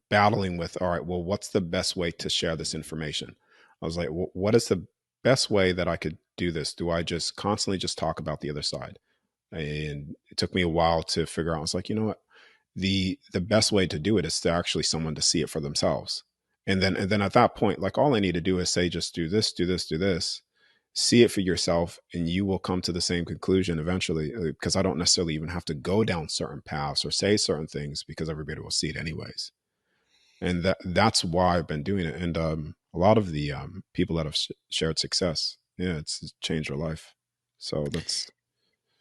battling with, all right, well, what's the best way to share this information? I was like, what is the best way that I could do this? Do I just constantly just talk about the other side? And it took me a while to figure out. I was like, you know what? The best way to do it is to actually someone to see it for themselves. And then at that point, like all I need to do is say, just do this, do this, do this, see it for yourself, and you will come to the same conclusion eventually. Because I don't necessarily even have to go down certain paths or say certain things because everybody will see it anyways. And that's why I've been doing it. And a lot of the people that have shared success, yeah, it's changed their life. So that's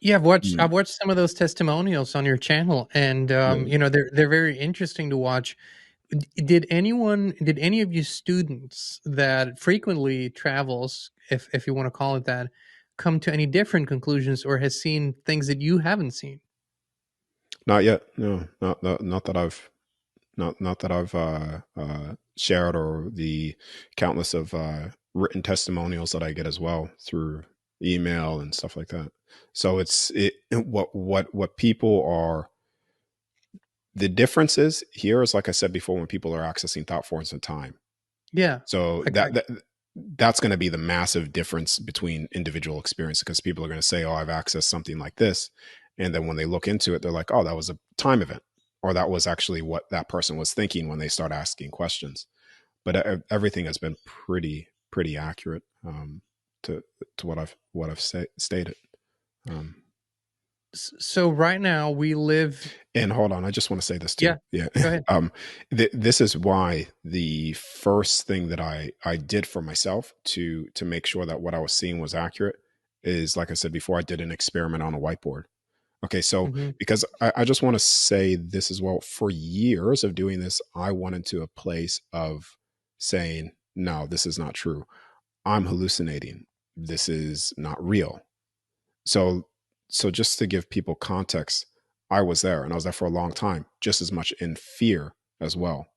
Yeah, mm, I've watched some of those testimonials on your channel, and yeah. they're very interesting to watch. Did any of you students that frequently travels, if you want to call it that, come to any different conclusions or has seen things that you haven't seen? Not yet. No, not that I've not that I've shared, or the countless of written testimonials that I get as well through email and stuff like that. So what people are, the differences here is, like I said before, when people are accessing thought forms in time. Yeah, So I, I, that's going to be the massive difference between individual experience, because people are going to say, "Oh, I've accessed something like this," and then when they look into it, they're like, "Oh, that was a time event," or that was actually what that person was thinking when they start asking questions. But everything has been pretty accurate, to what I've stated. Um, so right now we live. And hold on, I just want to say this too. Yeah, Yeah. go ahead. This is why the first thing that I did for myself to make sure that what I was seeing was accurate is, like I said before, I did an experiment on a whiteboard. Okay, so Hmm. because I just want to say this as well. For years of doing this, I went into a place of saying, no, this is not true. I'm hallucinating. This is not real. So so just to give people context, I was there, and I was there for a long time, just as much in fear as well.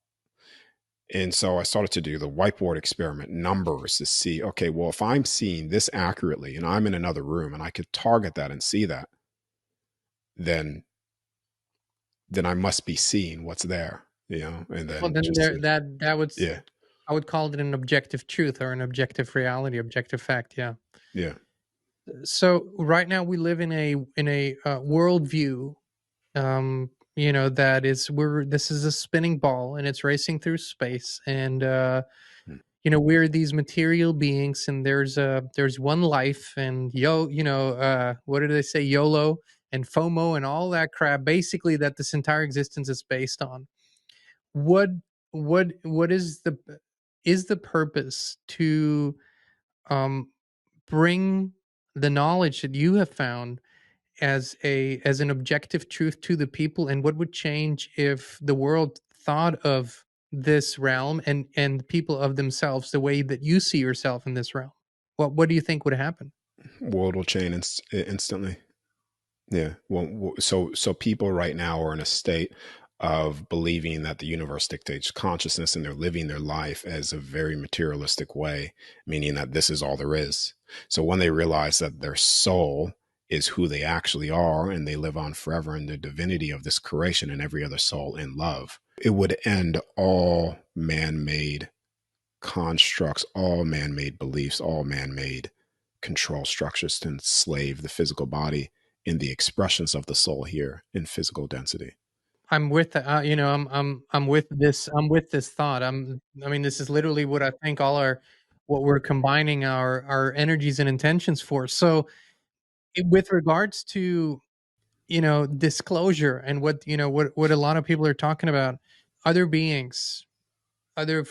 And so I started to do the whiteboard experiment, numbers, to see, okay, well, if I'm seeing this accurately and I'm in another room and I could target that and see that, then I must be seeing what's there, and Well, then then just to, that would yeah, I would call it an objective truth or an objective reality, objective fact. Yeah. yeah. So right now we live in a worldview, that is we're this is a spinning ball and it's racing through space, and Mm. we're these material beings, and there's one life, and what do they say, YOLO and FOMO and all that crap, basically, that this entire existence is based on. What what is the purpose to um bring the knowledge that you have found as an objective truth to the people, and what would change if the world thought of this realm and the people of themselves the way that you see yourself in this realm? What do you think would happen? World will change instantly. Yeah. Well, so people right now are in a state of believing that the universe dictates consciousness, and they're living their life as a very materialistic way, meaning that this is all there is. So when they realize that their soul is who they actually are, and they live on forever in the divinity of this creation and every other soul in love, it would end all man-made constructs, all man-made beliefs, all man-made control structures to enslave the physical body in the expressions of the soul here in physical density. I'm with you know, I'm with this thought. I mean, this is literally what I think all our what we're combining our energies and intentions for. So, with regards to, disclosure and what, what a lot of people are talking about, other beings, other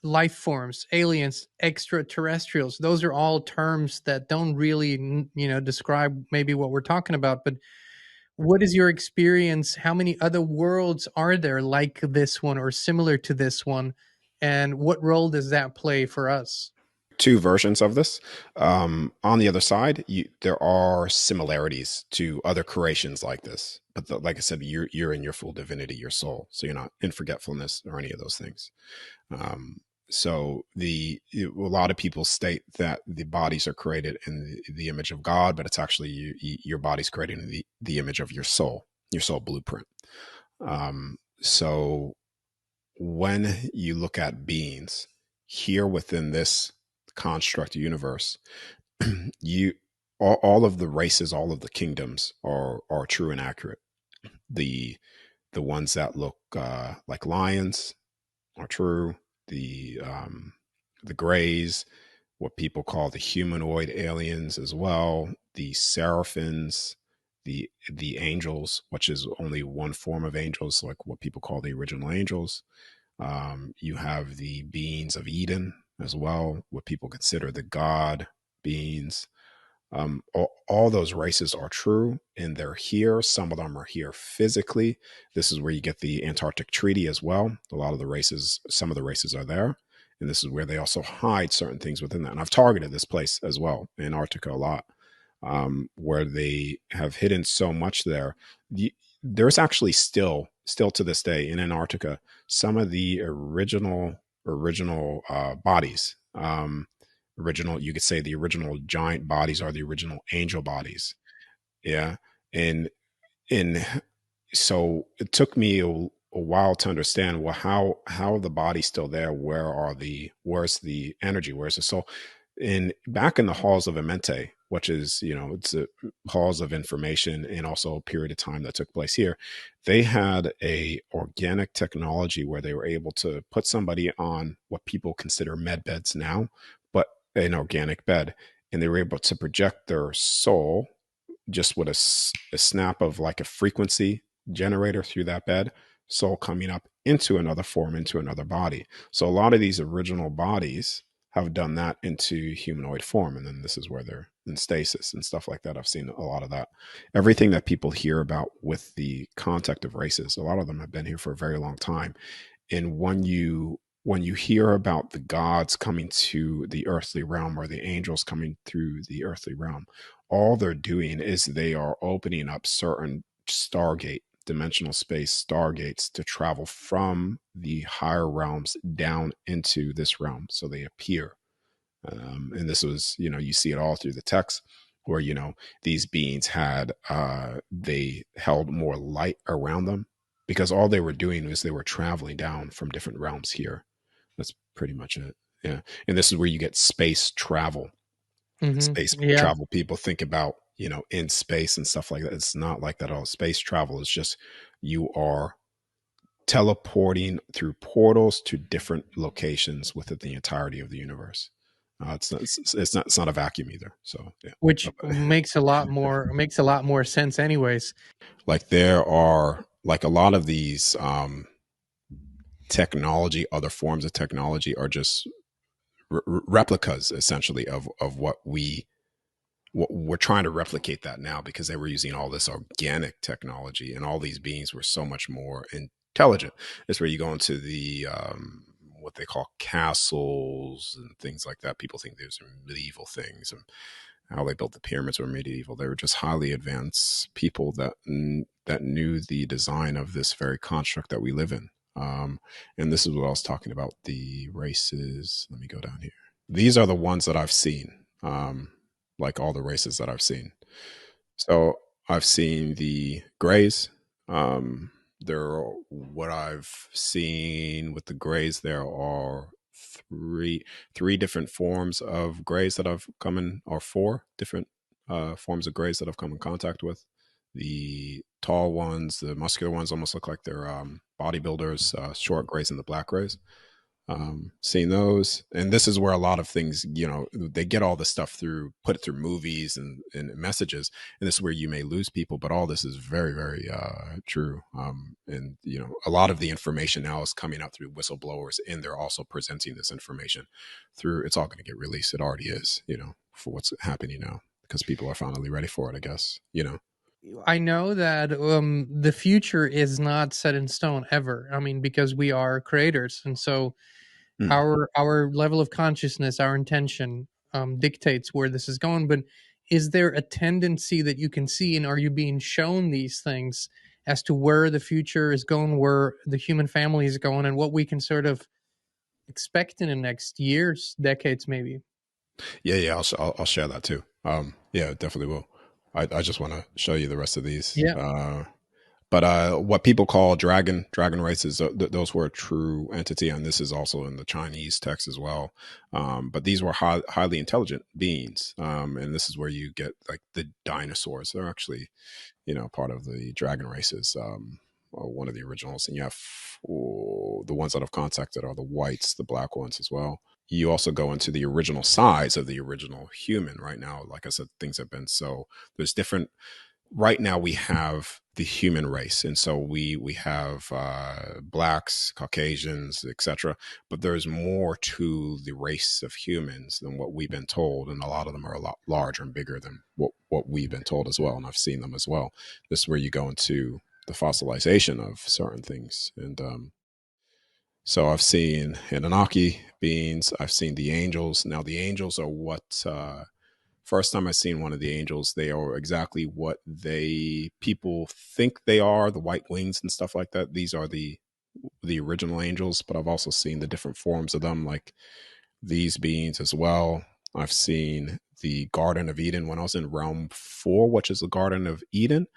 life forms, aliens, extraterrestrials, those are all terms that don't really, describe maybe what we're talking about, but what is your experience? How many other worlds are there like this one or similar to this one? And what role does that play for us? Two versions of this. On the other side, there are similarities to other creations like this, but like I said, you're in your full divinity, your soul, so you're not in forgetfulness or any of those things. So a lot of people state that the bodies are created in the image of God, but it's actually your body's created in the image of your soul blueprint. So when you look at beings here within this construct universe, you all of the races, all of the kingdoms are true and accurate. The the ones that look like lions are true. The grays, what people call the humanoid aliens as well, the seraphims, the angels, which is only one form of angels, like what people call the original angels. You have the beings of Eden as well, what people consider the god beings. All those races are true, and they're here. Some of them are here physically. This is where you get the Antarctic Treaty as well. A lot of the races, some of the races are there. And this is where they also hide certain things within that. And I've targeted this place as well, Antarctica, a lot, where they have hidden so much there. There's actually still to this day in Antarctica, some of the original bodies. Original, you could say the original giant bodies are the original angel bodies. Yeah. And and so it took me a while to understand, well, how are the bodies still there? Where's the energy, where's the soul? In back in the halls of Amente, which is, it's a halls of information, and also a period of time that took place here, they had a organic technology where they were able to put somebody on what people consider med beds now, but an organic bed, and they were able to project their soul just with a snap of like a frequency generator through that bed, soul coming up into another form, into another body. So a lot of these original bodies have done that into humanoid form, and then this is where they're in stasis and stuff like that. I've seen a lot of that. Everything that people hear about with the contact of races, a lot of them have been here for a very long time. And when you hear about the gods coming to the earthly realm, or the angels coming through the earthly realm, all they're doing is they are opening up certain stargate, dimensional space stargates, to travel from the higher realms down into this realm. So they appear. And this was, you see it all through the text, where, these beings they held more light around them, because all they were doing was they were traveling down from different realms here. That's pretty much it. Yeah. And this is where you get space travel. Space Yeah, travel, people think about, in space and stuff like that. It's not like that at all. Space travel is just, you are teleporting through portals to different locations within the entirety of the universe. It's not a vacuum either. So yeah. which makes a lot more sense anyways. Like there are like a lot of these technology, other forms of technology are just replicas essentially of what we we're trying to replicate that now because they were using all this organic technology, and all these beings were so much more intelligent. It's where you go into the what they call castles and things like that. People think those are medieval things, and how they built the pyramids were medieval. They were just highly advanced people that that knew the design of this very construct that we live in. And this is what I was talking about, the races. Let me go down here. These are the ones that I've seen, like all the races that I've seen. So I've seen the Greys. There, what I've seen with the Greys, there are three three different forms of Greys that I've come in, or four different forms of Greys that I've come in contact with. The tall ones, the muscular ones, almost look like they're bodybuilders. Short Greys and the black Greys. Seeing those, and this is where a lot of things, they get all this stuff through, put it through movies and messages, and this is where you may lose people, but all this is very, very true. And a lot of the information now is coming out through whistleblowers, and they're also presenting this information through, it's all going to get released. It already is, for what's happening now, because people are finally ready for it, I guess. I know that the future is not set in stone ever. I mean, because we are creators, and so Mm. our level of consciousness, our intention, dictates where this is going. But is there a tendency that you can see, and are you being shown these things as to where the future is going, where the human family is going, and what we can sort of expect in the next years, decades, maybe? Yeah, I'll share that too. Yeah, definitely will. I just want to show you the rest of these. Yeah. But what people call dragon races, those were a true entity, and this is also in the Chinese text as well. But these were highly intelligent beings, and this is where you get like the dinosaurs. They're actually, part of the dragon races. Or one of the originals, and you have the ones that I've contacted are the whites, the black ones as well. You also go into the original size of the original human. Right now, like I said, things have been so, there's different. Right now we have the human race, and so we have blacks, Caucasians, etc., but there's more to the race of humans than what we've been told, and a lot of them are a lot larger and bigger than what we've been told as well, and I've seen them as well. This is where you go into the fossilization of certain things, and so I've seen Anunnaki beings, I've seen the angels. Now the angels are what first time I seen one of the angels, they are exactly what they people think they are, the white wings and stuff like that. These are the original angels, but I've also seen the different forms of them, like these beings as well. I've seen the Garden of Eden when I was in Realm 4, which is the Garden of Eden.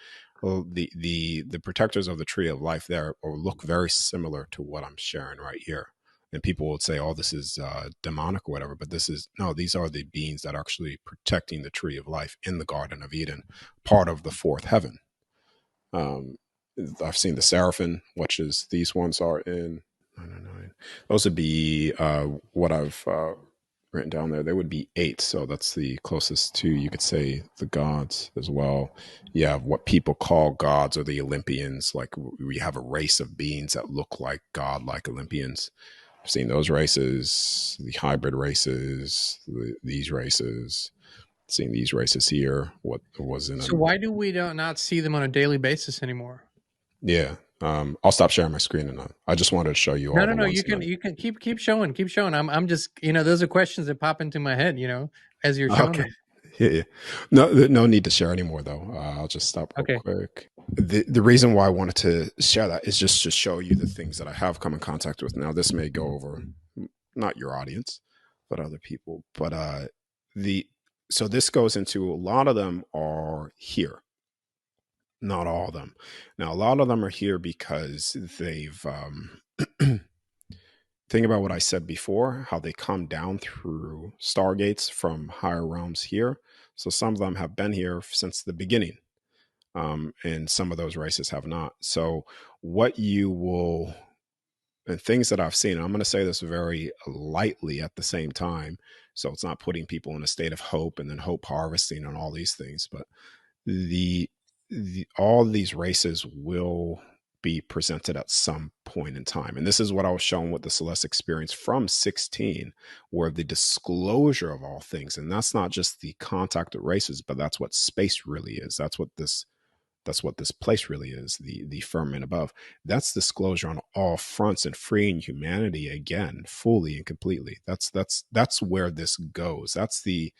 Well, the protectors of the tree of life there or look very similar to what I'm sharing right here. And people would say, "Oh, this is demonic or whatever," but this is no. These are the beings that are actually protecting the tree of life in the Garden of Eden, part of the fourth heaven. Um, I've seen the seraphim, which is these ones are in 999. Those would be what I've written down there. They would be 8, so that's the closest to, you could say, the gods as well. You have what people call gods or the Olympians. Like we have a race of beings that look like god-like Olympians. I've seen those races, the hybrid races, these races. Seeing these races here, what was in So them. why do we don't not see them on a daily basis anymore? Yeah. I'll stop sharing my screen, and I just wanted to show you No, all no, the no. ones. You can keep showing, keep showing. I'm just those are questions that pop into my head, as you're showing Okay. them. Yeah. No need to share anymore though. I'll just stop real Okay. quick. The reason why I wanted to share that is just to show you the things that I have come in contact with. Now, this may go over not your audience, but other people. But the so this goes into, a lot of them are here. Not all of them. Now, a lot of them are here because they've think about what I said before, how they come down through stargates from higher realms here. So some of them have been here since the beginning, and some of those races have not. So what you will, and things that I've seen, I'm going to say this very lightly at the same time, so it's not putting people in a state of hope and then hope harvesting and all these things, but the all these races will be presented at some point in time. And this is what I was shown with the Celeste experience from 16, where the disclosure of all things, and that's not just the contact of races, but that's what space really is. That's what this place really is, the firmament above. That's disclosure on all fronts and freeing humanity again, fully and completely. That's where this goes. That's the,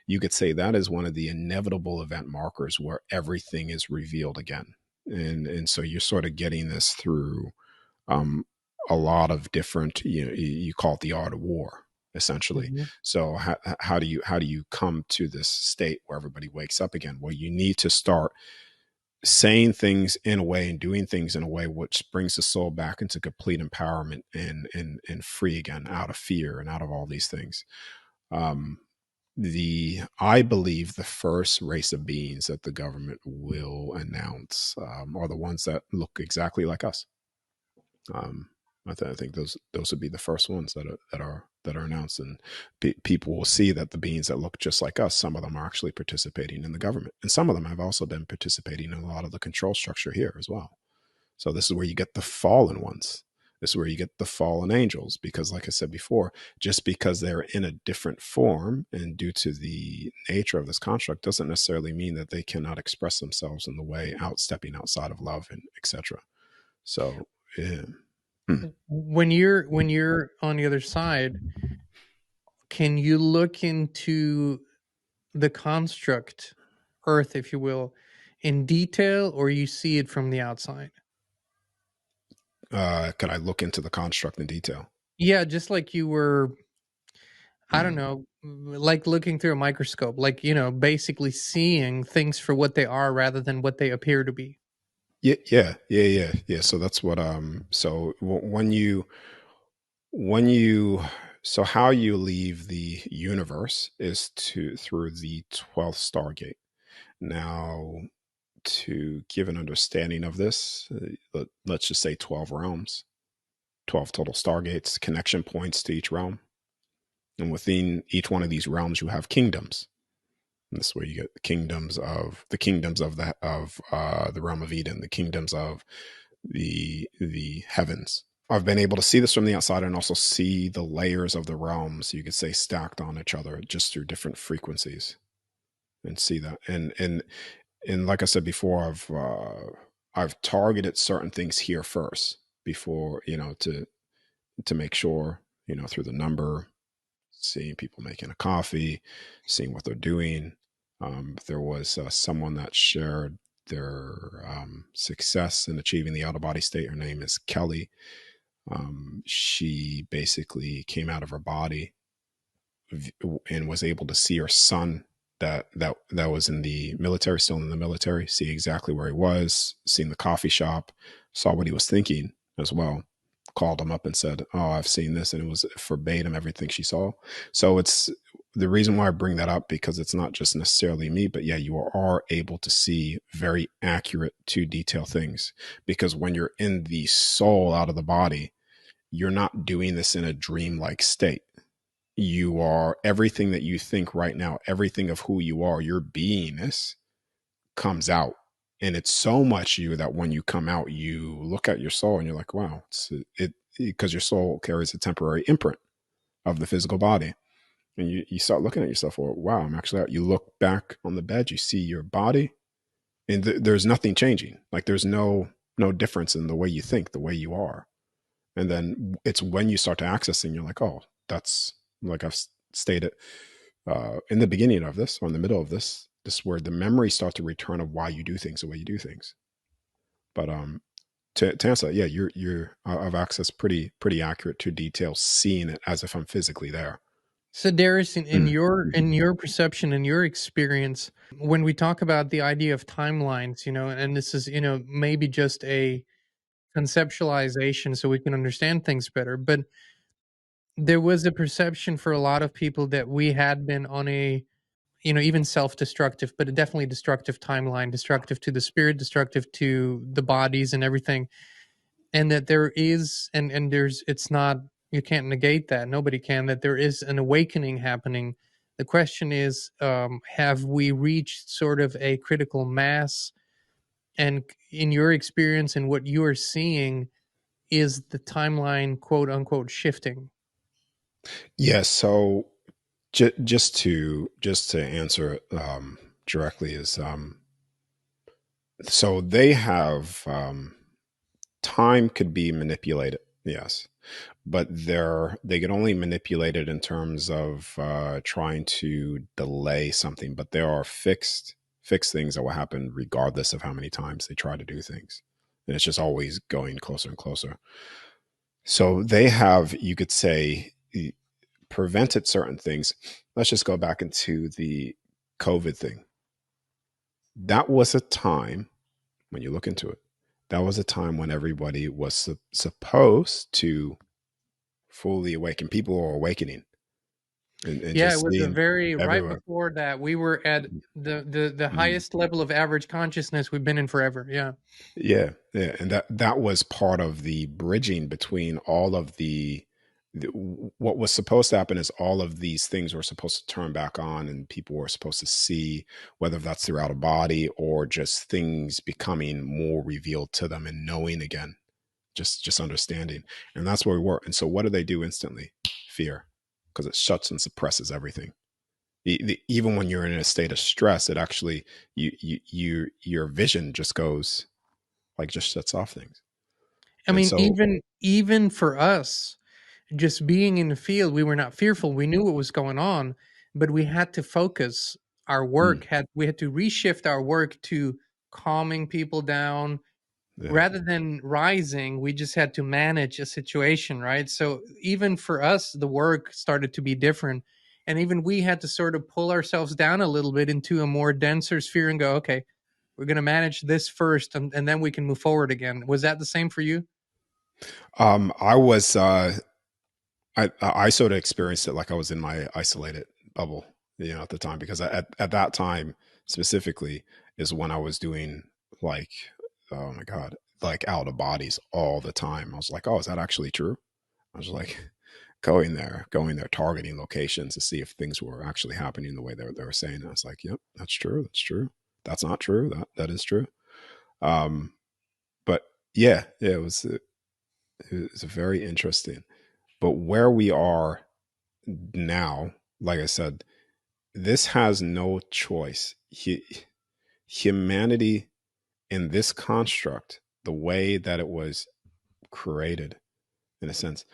you could say that is one of the inevitable event markers where everything is revealed again. And so you're sort of getting this through um, a lot of different, you call it the art of war, essentially. Mhm. So how do you come to this state where everybody wakes up again? Well, you need to start saying things in a way and doing things in a way which brings the soul back into complete empowerment and free again, out of fear and out of all these things. um the I believe the first race of beings that the government will announce are the ones that look exactly like us. um I think those would be the first ones that are announced, and people will see that the beings that look just like us, some of them are actually participating in the government, and some of them have also been participating in a lot of the control structure here as well. So this is where you get the fallen ones. This is where you get the fallen angels, because, like I said before, just because they're in a different form and due to the nature of this construct doesn't necessarily mean that they cannot express themselves in the way stepping outside of love and etc. So, yeah. Hmm. When you're on the other side, can you look into the construct, Earth, if you will, in detail, or you see it from the outside? Could I look into the construct in detail? Yeah, just like you were, I don't Hmm. know, like looking through a microscope, like, basically seeing things for what they are rather than what they appear to be. Yeah, yeah. So that's what so when you so how you leave the universe is to through the 12th stargate. Now, to give an understanding of this, let's just say 12 realms, 12 total stargates, connection points to each realm, and within each one of these realms you have kingdoms. And this is where you get the realm of Eden, the kingdoms of the heavens. I've been able to see this from the outside and also see the layers of the realms, you could say, stacked on each other just through different frequencies, and see that. And like I said before, I've targeted certain things here first before, to make sure, through the number, seeing people making a coffee, seeing what they're doing. There was someone that shared their success in achieving the out of body state. Her name is Kelly. She basically came out of her body and was able to see her son that was in the military, still in the military, see exactly where he was, seen the coffee shop, saw what he was thinking as well. Called him up and said, "Oh, I've seen this," and it was verbatim everything she saw. So it's the reason why I bring that up, because it's not just necessarily me, but yeah, you are able to see very accurate to detail things, because when you're in the soul out of the body, you're not doing this in a dreamlike state. You are everything that you think right now, everything of who you are, your beingness comes out. And it's so much you that when you come out, you look at your soul and you're like, wow, it because your soul carries a temporary imprint of the physical body. And you start looking at yourself, well, wow, I'm actually out. You look back on the bed, you see your body, and there's nothing changing. Like there's no difference in the way you think, the way you are. And then it's when you start to access and you're like, oh, that's like I've stated in the beginning of this or in the middle of this where the memories start to return of why you do things the way you do things. But to answer that, yeah, you're I've accessed pretty accurate to detail, seeing it as if I'm physically there. So, Darius, in Mm. your perception and your experience, when we talk about the idea of timelines, and this is, maybe just a conceptualization so we can understand things better, but there was a perception for a lot of people that we had been on a, even self-destructive, but a definitely destructive timeline, destructive to the spirit, destructive to the bodies and everything. And that there is, and there's, it's not, you can't negate that, nobody can, that there is an awakening happening. The question is, have we reached sort of a critical mass And in your experience and what you are seeing, is the timeline quote unquote shifting? Yeah. So just to answer directly is so they have time could be manipulated. Yes, but they can only manipulate it in terms of trying to delay something. But there are fixed things that will happen regardless of how many times they try to do things, and it's just always going closer and closer. So they have, you could say, prevented certain things. Let's just go back into the COVID thing. That was a time, when you look into it, that was a time when everybody was supposed to fully awaken. People were awakening and Yeah, it just was a seeing very right everywhere. before that. We were at the Mhm. highest level of average consciousness we've been in forever. Yeah. Yeah, yeah, and that was part of the bridging between all of the what was supposed to happen is all of these things were supposed to turn back on, and people were supposed to see, whether that's throughout a body or just things becoming more revealed to them and knowing again, just understanding, and that's where we were. And so, what do they do instantly? Fear, because it shuts and suppresses everything. Even when you're in a state of stress, it actually your vision just goes like just shuts off things. I And mean, so, even for us, just being in the field, we were not fearful. We knew what was going on, but we had to focus our mm, work. Had we had to reshift our work to calming people down yeah, rather than rising. We just had to manage a situation, right? So even for us, the work started to be different, and even we had to sort of pull ourselves down a little bit into a more denser sphere and go, okay, we're going to manage this first, and then we can move forward again. Was that the same for you? I was I sort of experienced it like I was in my isolated bubble, at the time, because at that time specifically is when I was doing like, oh my god, like out of bodies all the time. I was like, oh, is that actually true? I was like going there, targeting locations to see if things were actually happening the way they were saying. I was like, yep, that's true. That's true. That's not true. That is true. Um, but yeah, yeah, it was very interesting. But where we are now, like I said, this has no choice. Humanity in this construct, the way that it was created, in a sense,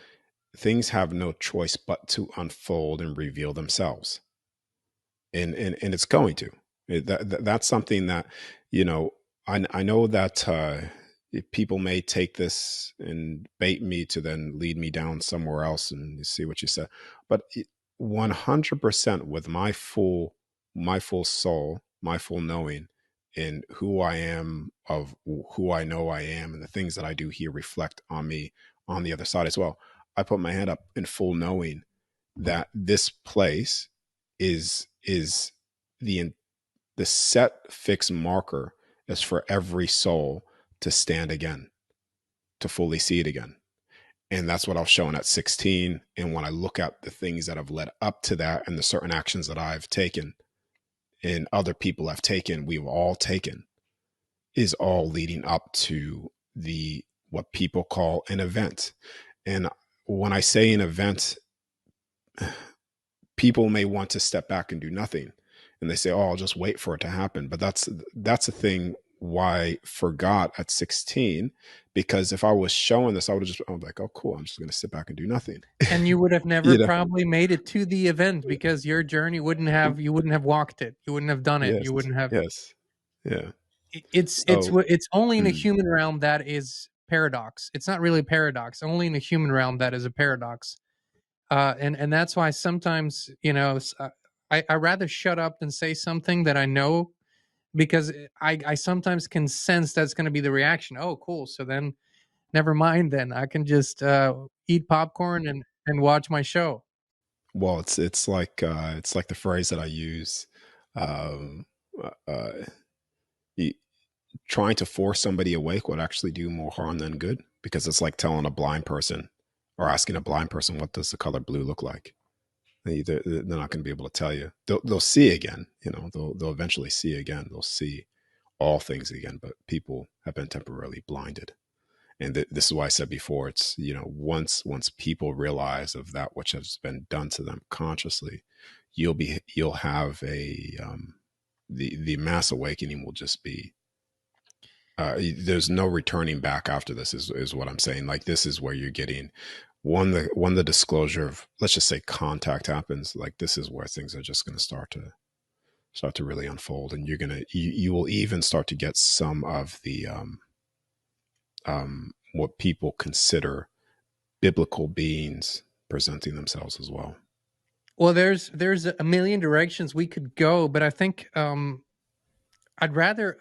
things have no choice but to unfold and reveal themselves, and it's going to. That's something that, you know I know that people may take this and bait me to then lead me down somewhere else, and you see what you said, but 100% with my full soul, my full knowing in who I am, of who I know I am, and the things that I do here reflect on me on the other side as well. I put my hand up in full knowing that this place is the the set fixed marker is for every soul to stand again, to fully see it again. And that's what I was shown at 16. And when I look at the things that have led up to that and the certain actions that I've taken and other people have taken, we've all taken, is all leading up to the what people call an event. And when I say an event, people may want to step back and do nothing, and they say, oh, I'll just wait for it to happen. But that's a thing why I forgot at 16, because if I was showing this, I was like, oh cool, I'm just going to sit back and do nothing. And you would have never you know probably made it to the event because your journey wouldn't have you wouldn't have walked it. You wouldn't have done it. yes, You wouldn't have yes, yeah. it's So it's only in a mm, human realm that is paradox. It's not really a paradox. Only in a human realm that is a paradox. And that's why sometimes I rather shut up than say something that I know, because I sometimes can sense that's going to be the reaction. Oh, cool. So then never mind. Then I can just eat popcorn and watch my show. well, it's like the phrase that I use, um uh y- trying to force somebody awake would actually do more harm than good, because it's like telling a blind person or asking a blind person, what does the color blue look like? They're not going to be able to tell you. They'll see again. They'll eventually see again. They'll see all things again, but people have been temporarily blinded. And this is why I said before, it's, once people realize of that which has been done to them consciously, you'll have the mass awakening will just be, there's no returning back after this is what I'm saying. Like, this is where you're getting when the disclosure of, let's just say, contact happens. Like, this is where things are just going to start to really unfold. And you will even start to get some of the, what people consider biblical beings presenting themselves as well. Well, there's a million directions we could go, but I think I'd rather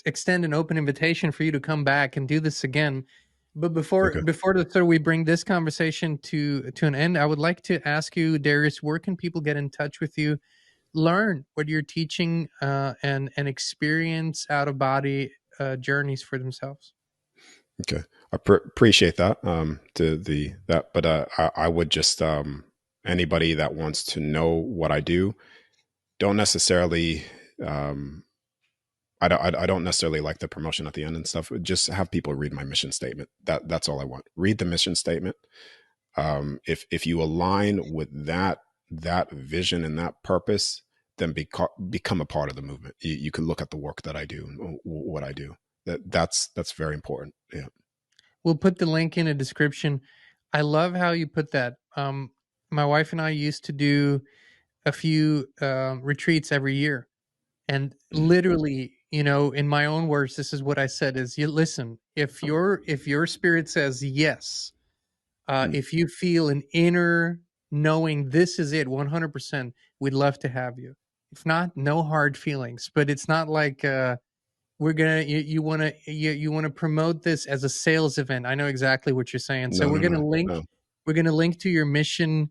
extend an open invitation for you to come back and do this again. But before Okay. we bring this conversation to an end, I would like to ask you, Darius, where can people get in touch with you, learn what you're teaching, and experience out of body journeys for themselves? Okay, I appreciate that. But I would just, anybody that wants to know what I do, don't necessarily. I don't necessarily like the promotion at the end and stuff. Just have people read my mission statement. That's all I want. Read the mission statement. If you align with that vision and that purpose, then become a part of the movement. You can look at the work that I do and what I do. That's very important. Yeah. We'll put the link in a description. I love how you put that. My wife and I used to do a few retreats every year, and literally, in my own words, this is what I said: is, you listen. If your spirit says yes, if you feel an inner knowing this is it, 100%, we'd love to have you. If not, no hard feelings. But it's not like we're gonna you want to promote this as a sales event. I know exactly what you're saying. So No, no, no, no. we're gonna link to your mission Yeah.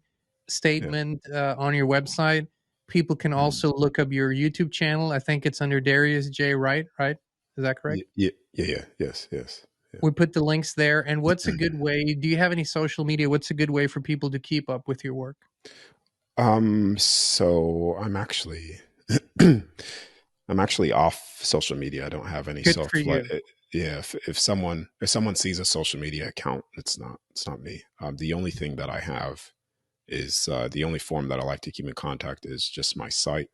statement on your website. People can also look up your YouTube channel. I think it's under Darius J. Wright, right? Is that correct? Yeah. Yes. Yeah. We put the links there. And what's a good way? Do you have any social media? What's a good way for people to keep up with your work? So I'm actually off social media. I don't have any Good for you. yeah. If someone sees a social media account, it's not me. The only thing that I have is, the only form that I like to keep in contact is just my site,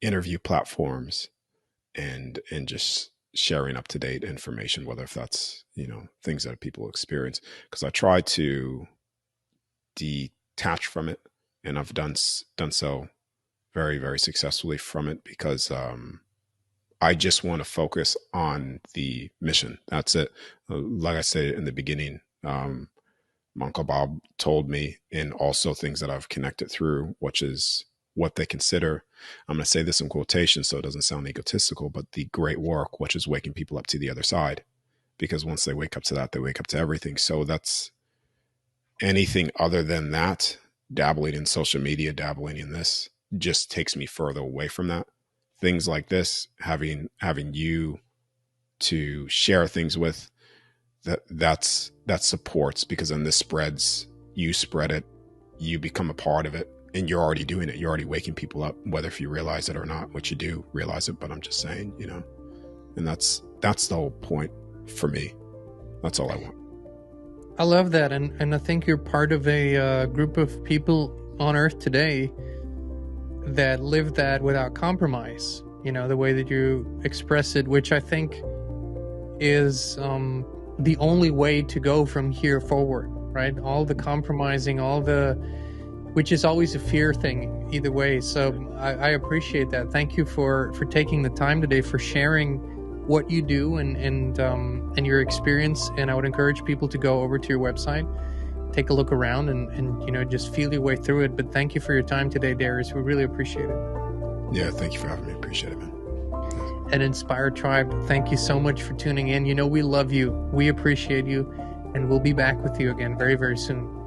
interview platforms, and just sharing up to date information, whether if that's, things that people experience, because I try to detach from it, and I've done so very, very successfully from it, because I just want to focus on the mission. That's it. Like I said in the beginning, my Uncle Bob told me, and also things that I've connected through, which is what they consider, I'm going to say this in quotation so it doesn't sound egotistical, but the great work, which is waking people up to the other side. Because once they wake up to that, they wake up to everything. So that's anything other than that, dabbling in social media, dabbling in this, just takes me further away from that. Things like this, having you to share things with, that supports, because then this spreads, you spread it, you become a part of it, and you're already doing it. You're already waking people up, whether if you realize it or not, which you do realize it, but I'm just saying, and that's the whole point for me. That's all I want. I love that. And I think you're part of a group of people on earth today that live that without compromise, the way that you express it, which I think is the only way to go from here forward, right? All the compromising, which is always a fear thing either way. So I appreciate that. Thank you for taking the time today, for sharing what you do and your experience. And I would encourage people to go over to your website, take a look around, and just feel your way through it. But thank you for your time today, Darius. We really appreciate it. Yeah, thank you for having me. Appreciate it, man. And Inspired Tribe, thank you so much for tuning in. We love you. We appreciate you. And we'll be back with you again very, very soon.